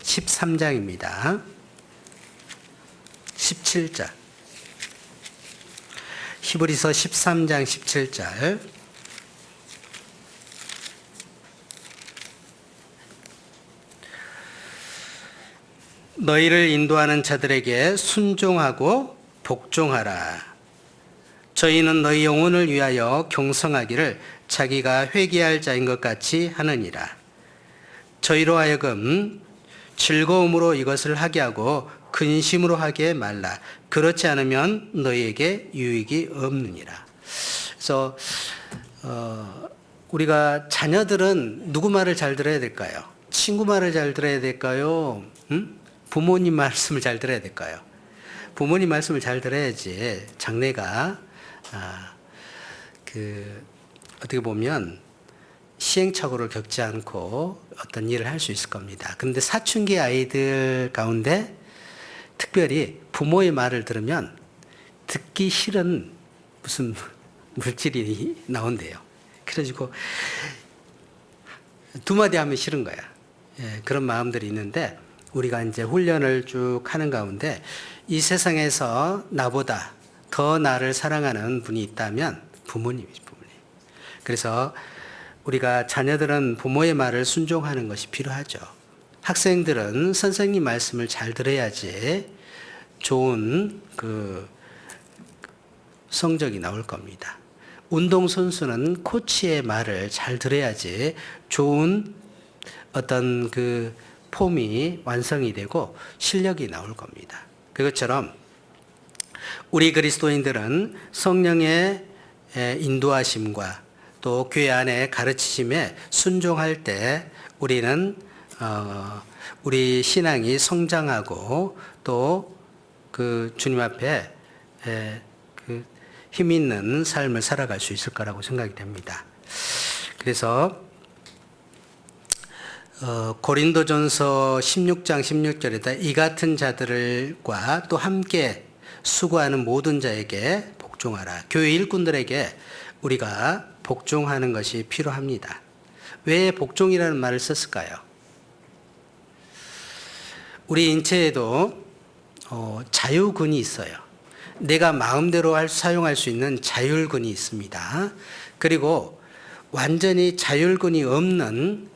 13장입니다. 17절. 히브리서 13장 17절. 너희를 인도하는 자들에게 순종하고 복종하라. 저희는 너희 영혼을 위하여 경성하기를 자기가 회개할 자인 것 같이 하느니라. 저희로 하여금 즐거움으로 이것을 하게 하고 근심으로 하게 말라. 그렇지 않으면 너희에게 유익이 없느니라. 그래서 우리가 자녀들은 누구 말을 잘 들어야 될까요? 친구 말을 잘 들어야 될까요? 부모님 말씀을 잘 들어야 될까요? 부모님 말씀을 잘 들어야지 장래가 어떻게 보면 시행착오를 겪지 않고 어떤 일을 할 수 있을 겁니다. 그런데 사춘기 아이들 가운데 특별히 부모의 말을 들으면 듣기 싫은 무슨 물질이 나온대요. 그래가지고 두 마디 하면 싫은 거야. 예, 그런 마음들이 있는데 우리가 이제 훈련을 쭉 하는 가운데 이 세상에서 나보다 더 나를 사랑하는 분이 있다면 부모님이죠, 부모님. 그래서 우리가 자녀들은 부모의 말을 순종하는 것이 필요하죠. 학생들은 선생님 말씀을 잘 들어야지 좋은 성적이 나올 겁니다. 운동선수는 코치의 말을 잘 들어야지 좋은 어떤 폼이 완성이 되고 실력이 나올 겁니다. 그것처럼 우리 그리스도인들은 성령의 인도하심과 또 교회 안에 가르치심에 순종할 때 우리는 우리 신앙이 성장하고 또 주님 앞에 힘 있는 삶을 살아갈 수 있을 거라고 생각이 됩니다. 그래서 고린도전서 16장 16절에다 이 같은 자들과 또 함께 수고하는 모든 자에게 복종하라. 교회 일꾼들에게 우리가 복종하는 것이 필요합니다. 왜 복종이라는 말을 썼을까요? 우리 인체에도 자유근이 있어요. 내가 마음대로 사용할 수 있는 자율근이 있습니다. 그리고 완전히 자율근이 없는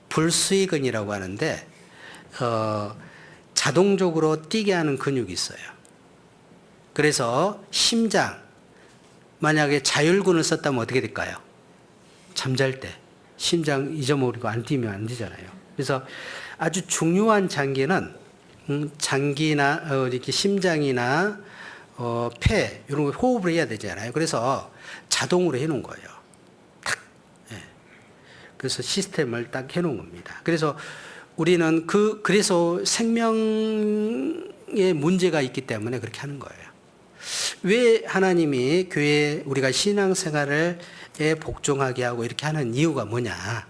불수의근이라고 하는데 자동적으로 뛰게 하는 근육이 있어요. 그래서 심장, 만약에 자율근을 썼다면 어떻게 될까요? 잠잘 때 심장 잊어버리고 안 뛰면 안 되잖아요. 그래서 아주 중요한 장기는 장기나 이렇게 심장이나 폐 이런 거 호흡을 해야 되잖아요. 그래서 자동으로 해놓은 거예요. 탁. 예. 그래서 시스템을 딱 해놓은 겁니다. 그래서 우리는 그래서 생명에 문제가 있기 때문에 그렇게 하는 거예요. 왜 하나님이 교회 우리가 신앙생활에 복종하게 하고 이렇게 하는 이유가 뭐냐?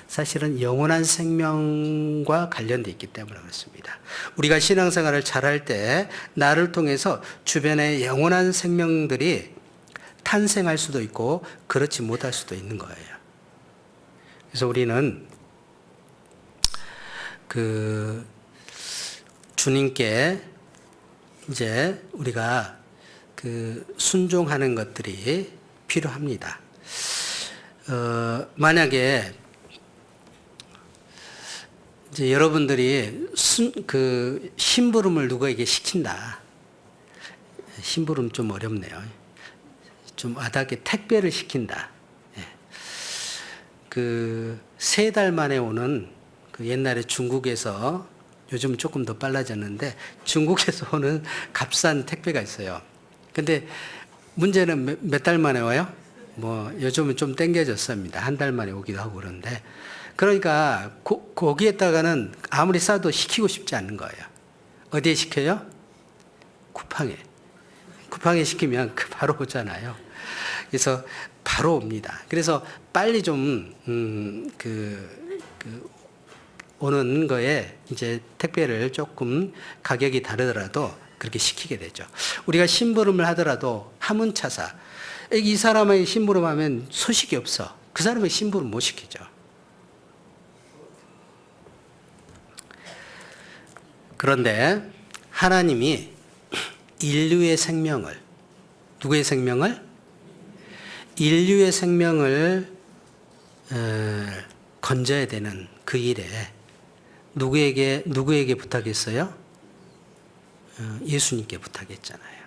사실은 영원한 생명과 관련되어 있기 때문에 그렇습니다. 우리가 신앙생활을 잘할 때 나를 통해서 주변의 영원한 생명들이 탄생할 수도 있고 그렇지 못할 수도 있는 거예요. 그래서 우리는 주님께 이제 우리가 순종하는 것들이 필요합니다. 만약에 이제 여러분들이 심부름을 누구에게 시킨다. 심부름 좀 어렵네요. 좀 와닿게 택배를 시킨다. 세 달 만에 오는 옛날에 중국에서 요즘 조금 더 빨라졌는데 중국에서 오는 값싼 택배가 있어요. 근데 문제는 몇 달 만에 와요? 요즘은 좀 땡겨졌습니다. 한 달 만에 오기도 하고 그런데. 그러니까 거기에다가는 아무리 싸도 시키고 싶지 않는 거예요. 어디에 시켜요? 쿠팡에. 쿠팡에 시키면 바로 오잖아요. 그래서 바로 옵니다. 그래서 빨리 좀 오는 거에 이제 택배를 조금 가격이 다르더라도 그렇게 시키게 되죠. 우리가 심부름을 하더라도 하문차사 이 사람에게 심부름하면 소식이 없어. 그 사람에게 심부름 못 시키죠. 그런데 하나님이 인류의 생명을, 누구의 생명을? 인류의 생명을 건져야 되는 그 일에 누구에게 부탁했어요? 예수님께 부탁했잖아요.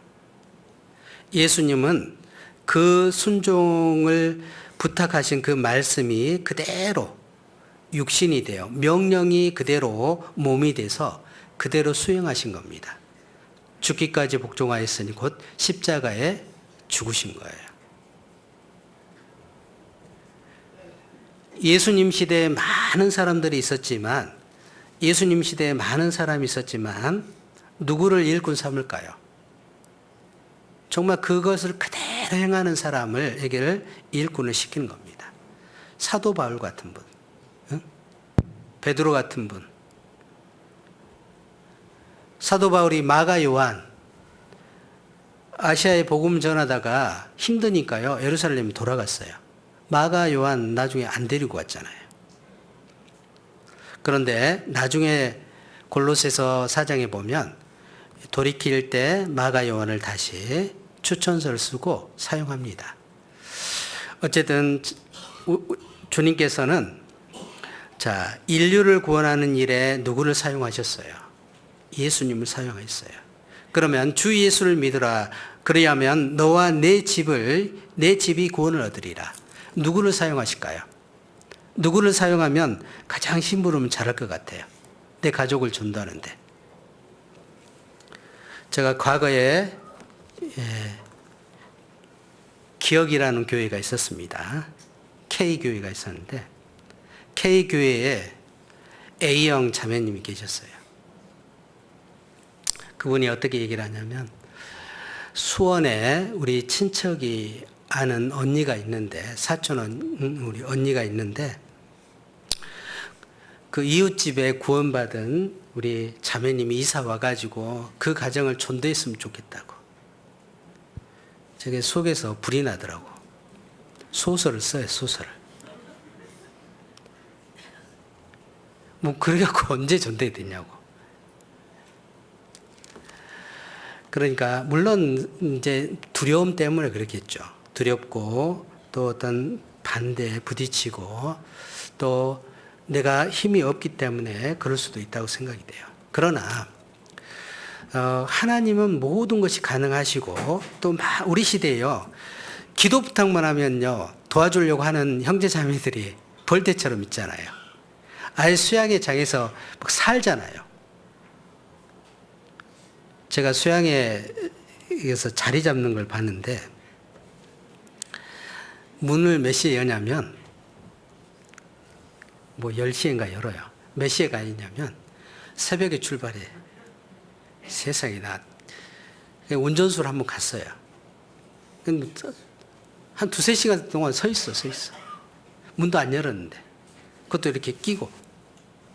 예수님은 그 순종을 부탁하신 그 말씀이 그대로 육신이 되어 명령이 그대로 몸이 돼서 그대로 수행하신 겁니다. 죽기까지 복종하였으니 곧 십자가에 죽으신 거예요. 예수님 시대에 많은 사람들이 있었지만 예수님 시대에 많은 사람이 있었지만 누구를 일꾼 삼을까요? 정말 그것을 그대로 행하는 사람에게를 일꾼을 시키는 겁니다. 사도 바울 같은 분, 베드로 같은 분. 사도 바울이 마가 요한 아시아에 복음 전하다가 힘드니까요 예루살렘에 돌아갔어요. 마가 요한 나중에 안 데리고 왔잖아요. 그런데 나중에 골로새서 4장에 보면 돌이킬 때 마가 요한을 다시 추천서를 쓰고 사용합니다. 어쨌든 주님께서는 인류를 구원하는 일에 누구를 사용하셨어요? 예수님을 사용했어요. 그러면 주 예수를 믿으라. 그래야면 너와 내 집이 구원을 얻으리라. 누구를 사용하실까요? 누구를 사용하면 가장 심부름을 잘할 것 같아요? 내 가족을 전도하는데. 제가 과거에 기억이라는 교회가 있었습니다. K교회가 있었는데 K교회에 A형 자매님이 계셨어요. 그분이 어떻게 얘기를 하냐면 수원에 우리 친척이 아는 언니가 있는데, 우리 언니가 있는데, 그 이웃집에 구원받은 우리 자매님이 이사 와가지고 그 가정을 전도했으면 좋겠다고. 저게 속에서 불이 나더라고. 소설을 써요, 소설을. 뭐, 그래갖고 언제 전도해야 되냐고. 그러니까, 물론, 이제 두려움 때문에 그렇겠죠. 두렵고, 또 어떤 반대에 부딪히고, 또 내가 힘이 없기 때문에 그럴 수도 있다고 생각이 돼요. 그러나, 하나님은 모든 것이 가능하시고, 또 우리 시대에요. 기도 부탁만 하면요, 도와주려고 하는 형제 자매들이 벌떼처럼 있잖아요. 아예 수양의 장에서 막 살잖아요. 제가 수양회에서 자리 잡는 걸 봤는데, 문을 몇 시에 여냐면, 뭐 10시인가 열어요. 몇 시에 가냐면, 새벽에 출발해. 세상에, 나 운전수를 한번 갔어요. 한 2-3시간 동안 서 있어. 문도 안 열었는데. 그것도 이렇게 끼고,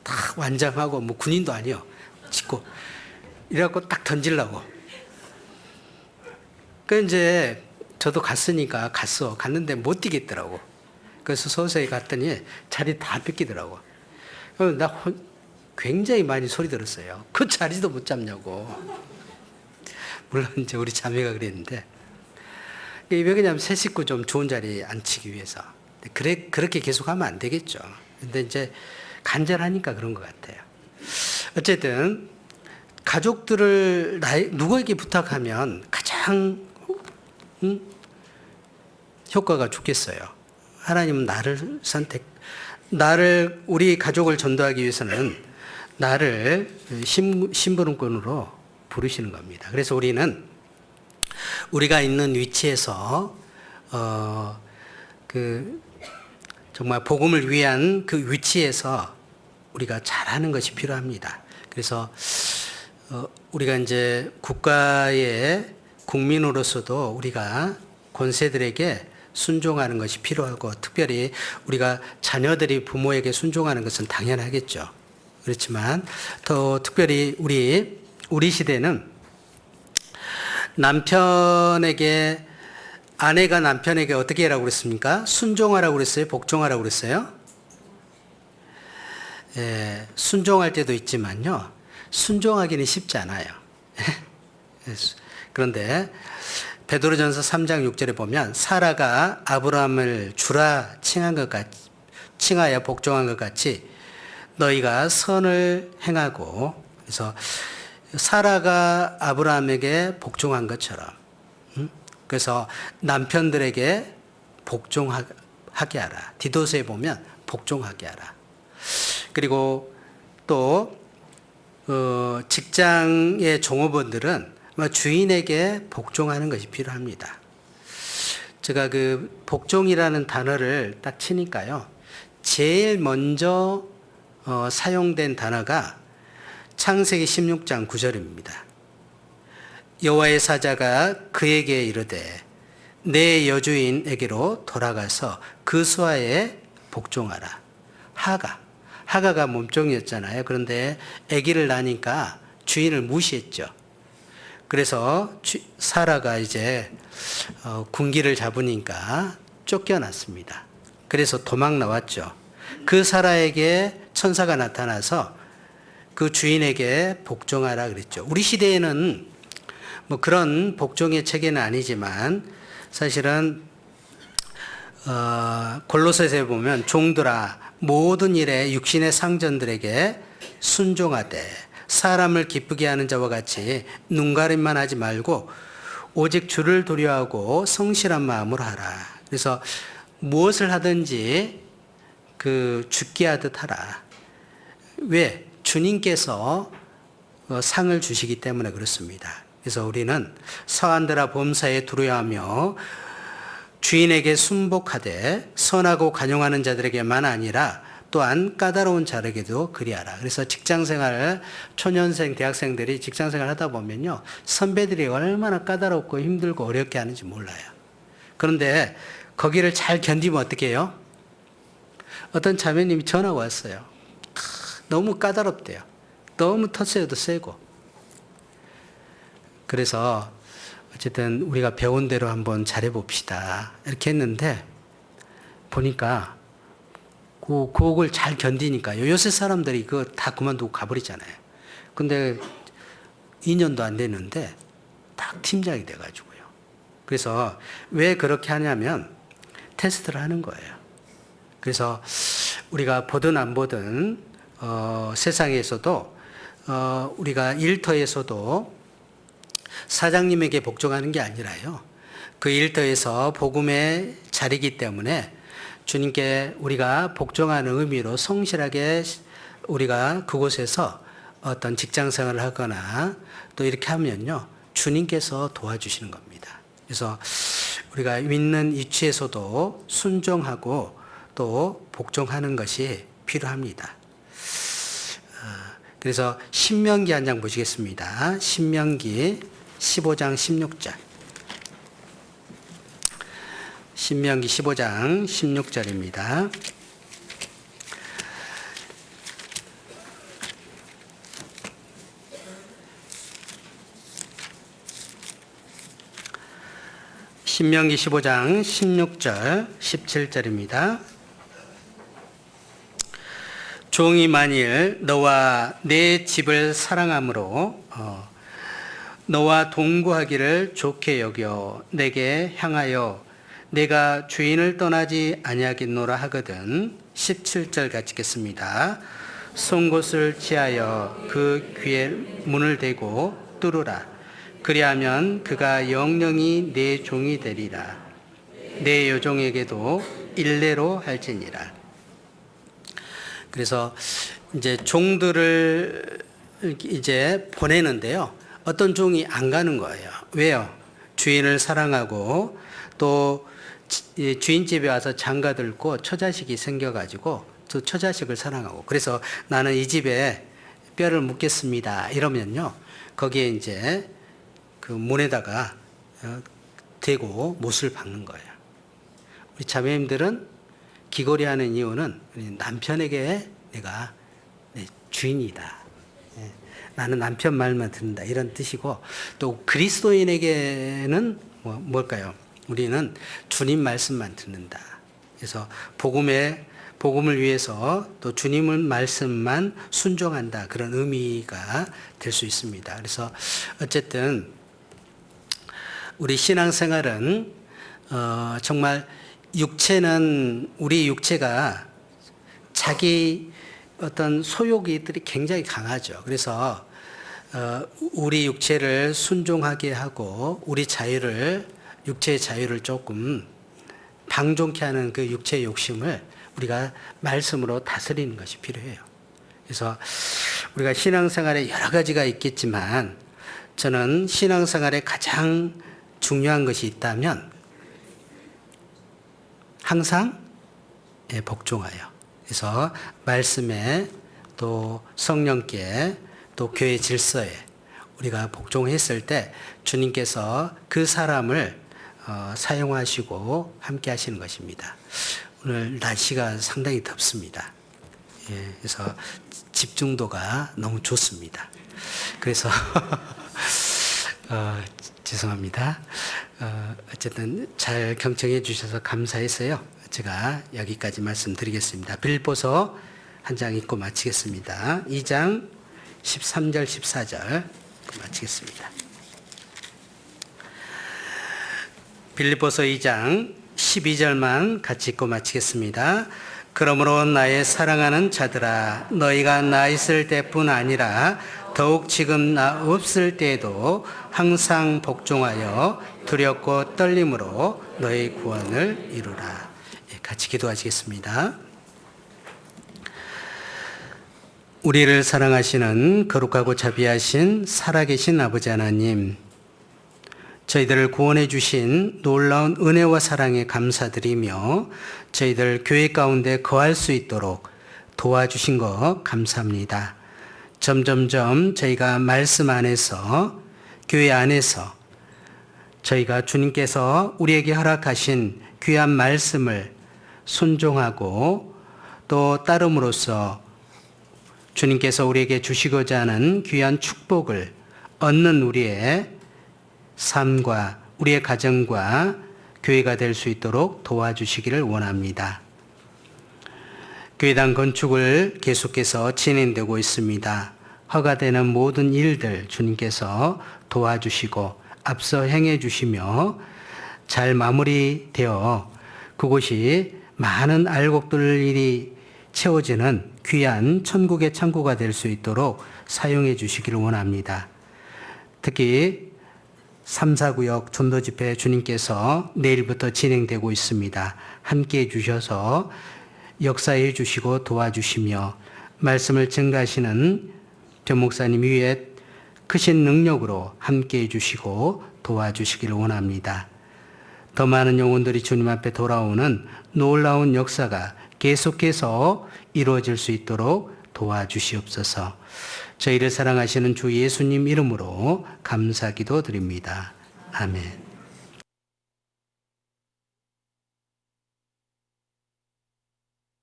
딱 완장하고, 뭐 군인도 아니요. 짓고, 이래갖고 딱 던지려고. 그 이제 저도 갔는데 못 뛰겠더라고. 그래서 서서히 갔더니 자리 다 뺏기더라고. 그래서 나 굉장히 많이 소리 들었어요. 그 자리도 못 잡냐고. 물론 이제 우리 자매가 그랬는데, 왜 그러냐면 새 식구 좀 좋은 자리에 앉히기 위해서. 그렇게 계속 하면 안 되겠죠. 근데 이제 간절하니까 그런 것 같아요. 어쨌든 가족들을 누구에게 부탁하면 가장 효과가 좋겠어요. 하나님은 우리 가족을 전도하기 위해서는 나를 심부름꾼으로 부르시는 겁니다. 그래서 우리는 우리가 있는 위치에서 정말 복음을 위한 그 위치에서 우리가 잘하는 것이 필요합니다. 그래서 우리가 이제 국가의 국민으로서도 우리가 권세들에게 순종하는 것이 필요하고, 특별히 우리가 자녀들이 부모에게 순종하는 것은 당연하겠죠. 그렇지만 더 특별히 우리 시대는 아내가 남편에게 어떻게 하라고 그랬습니까? 순종하라고 그랬어요? 복종하라고 그랬어요? 순종할 때도 있지만요, 순종하기는 쉽지 않아요. 그런데 베드로전서 3장 6절에 보면, 사라가 아브라함을 주라 칭하여 복종한 것 같이 너희가 선을 행하고, 그래서 사라가 아브라함에게 복종한 것처럼, 그래서 남편들에게 복종하게 하라. 디도서에 보면 복종하게 하라. 그리고 또 직장의 종업원들은 주인에게 복종하는 것이 필요합니다. 제가 그 복종이라는 단어를 딱 치니까요, 제일 먼저 사용된 단어가 창세기 16장 9절입니다. 여호와의 사자가 그에게 이르되 내 여주인에게로 돌아가서 그 수하에 복종하라. 하가가 몸종이었잖아요. 그런데 아기를 낳으니까 주인을 무시했죠. 그래서 사라가 이제 군기를 잡으니까 쫓겨났습니다. 그래서 도망 나왔죠. 그 사라에게 천사가 나타나서 그 주인에게 복종하라 그랬죠. 우리 시대에는 뭐 그런 복종의 체계는 아니지만, 사실은 골로새서에 보면 종들아 모든 일에 육신의 상전들에게 순종하되 사람을 기쁘게 하는 자와 같이 눈가림만 하지 말고 오직 주를 두려워하고 성실한 마음으로 하라. 그래서 무엇을 하든지 죽게 하듯 하라. 왜? 주님께서 상을 주시기 때문에 그렇습니다. 그래서 우리는 서한들아 범사에 두려워하며 주인에게 순복하되 선하고 간용하는 자들에게만 아니라 또한 까다로운 자에게도 그리하라. 그래서 직장생활, 초년생, 대학생들이 직장생활 하다 보면요, 선배들이 얼마나 까다롭고 힘들고 어렵게 하는지 몰라요. 그런데 거기를 잘 견디면 어떻게 해요? 어떤 자매님이 전화가 왔어요. 너무 까다롭대요. 너무 텃세도 세고. 그래서 어쨌든 우리가 배운 대로 한번 잘해봅시다. 이렇게 했는데 보니까 그 곡을 잘 견디니까요. 요새 사람들이 그거 다 그만두고 가버리잖아요. 근데 2년도 안 됐는데 딱 팀장이 돼가지고요. 그래서 왜 그렇게 하냐면 테스트를 하는 거예요. 그래서 우리가 보든 안 보든 세상에서도 우리가 일터에서도 사장님에게 복종하는 게 아니라요. 그 일터에서 복음의 자리이기 때문에 주님께 우리가 복종하는 의미로 성실하게 우리가 그곳에서 어떤 직장 생활을 하거나 또 이렇게 하면요, 주님께서 도와주시는 겁니다. 그래서 우리가 믿는 위치에서도 순종하고 또 복종하는 것이 필요합니다. 그래서 신명기 한 장 보시겠습니다. 신명기 15장 16절. 신명기 15장 16절입니다. 신명기 15장 16절 17절입니다. 종이 만일 너와 내 집을 사랑함으로 너와 동거하기를 좋게 여겨 내게 향하여 내가 주인을 떠나지 아니하겠노라 하거든. 17절 같이 읽겠습니다. 송곳을 취하여 그 귀에 문을 대고 뚫으라. 그리하면 그가 영영이 내 종이 되리라. 내 여종에게도 일례로 할지니라. 그래서 이제 종들을 이제 보내는데요. 어떤 종이 안 가는 거예요. 왜요? 주인을 사랑하고 또 주인 집에 와서 장가 들고 처자식이 생겨가지고 그 처자식을 사랑하고, 그래서 나는 이 집에 뼈를 묻겠습니다. 이러면요, 거기에 이제 그 문에다가 대고 못을 박는 거예요. 우리 자매님들은 기거리 하는 이유는 남편에게 내가 주인이다. 나는 남편 말만 듣는다. 이런 뜻이고, 또 그리스도인에게는 뭘까요? 우리는 주님 말씀만 듣는다. 그래서 복음을 위해서 또 주님의 말씀만 순종한다. 그런 의미가 될 수 있습니다. 그래서 어쨌든 우리 신앙생활은 정말 우리 육체가 자기 어떤 소욕이들이 굉장히 강하죠. 그래서 우리 육체를 순종하게 하고 우리 육체의 자유를 조금 방종케 하는 그 육체의 욕심을 우리가 말씀으로 다스리는 것이 필요해요. 그래서 우리가 신앙생활에 여러 가지가 있겠지만 저는 신앙생활에 가장 중요한 것이 있다면 항상 복종하여, 그래서 말씀에 또 성령께 또 교회 질서에 우리가 복종했을 때 주님께서 그 사람을 사용하시고 함께 하시는 것입니다. 오늘 날씨가 상당히 덥습니다. 그래서 집중도가 너무 좋습니다. 그래서 죄송합니다. 어쨌든 잘 경청해 주셔서 감사해서요. 제가 여기까지 말씀드리겠습니다. 빌립보서 한 장 읽고 마치겠습니다. 2장 13절 14절 마치겠습니다. 빌립보서 2장 12절만 같이 읽고 마치겠습니다. 그러므로 나의 사랑하는 자들아, 너희가 나 있을 때뿐 아니라 더욱 지금 나 없을 때에도 항상 복종하여 두렵고 떨림으로 너희 구원을 이루라. 같이 기도하시겠습니다. 우리를 사랑하시는 거룩하고 자비하신 살아계신 아버지 하나님, 저희들을 구원해 주신 놀라운 은혜와 사랑에 감사드리며 저희들 교회 가운데 거할 수 있도록 도와주신 것 감사합니다. 점점점 저희가 말씀 안에서, 교회 안에서 저희가 주님께서 우리에게 허락하신 귀한 말씀을 순종하고 또 따름으로써 주님께서 우리에게 주시고자 하는 귀한 축복을 얻는 우리의 삶과 우리의 가정과 교회가 될 수 있도록 도와주시기를 원합니다. 교회당 건축을 계속해서 진행되고 있습니다. 허가되는 모든 일들 주님께서 도와주시고 앞서 행해 주시며 잘 마무리되어 그곳이 많은 알곡들이 채워지는 귀한 천국의 창고가 될 수 있도록 사용해 주시기를 원합니다. 특히 3사구역 전도집회 주님께서 내일부터 진행되고 있습니다. 함께해 주셔서 역사해 주시고 도와주시며 말씀을 증가하시는 변 목사님 위에 크신 능력으로 함께해 주시고 도와주시기를 원합니다. 더 많은 영혼들이 주님 앞에 돌아오는 놀라운 역사가 계속해서 이루어질 수 있도록 도와주시옵소서. 저희를 사랑하시는 주 예수님 이름으로 감사기도 드립니다. 아멘.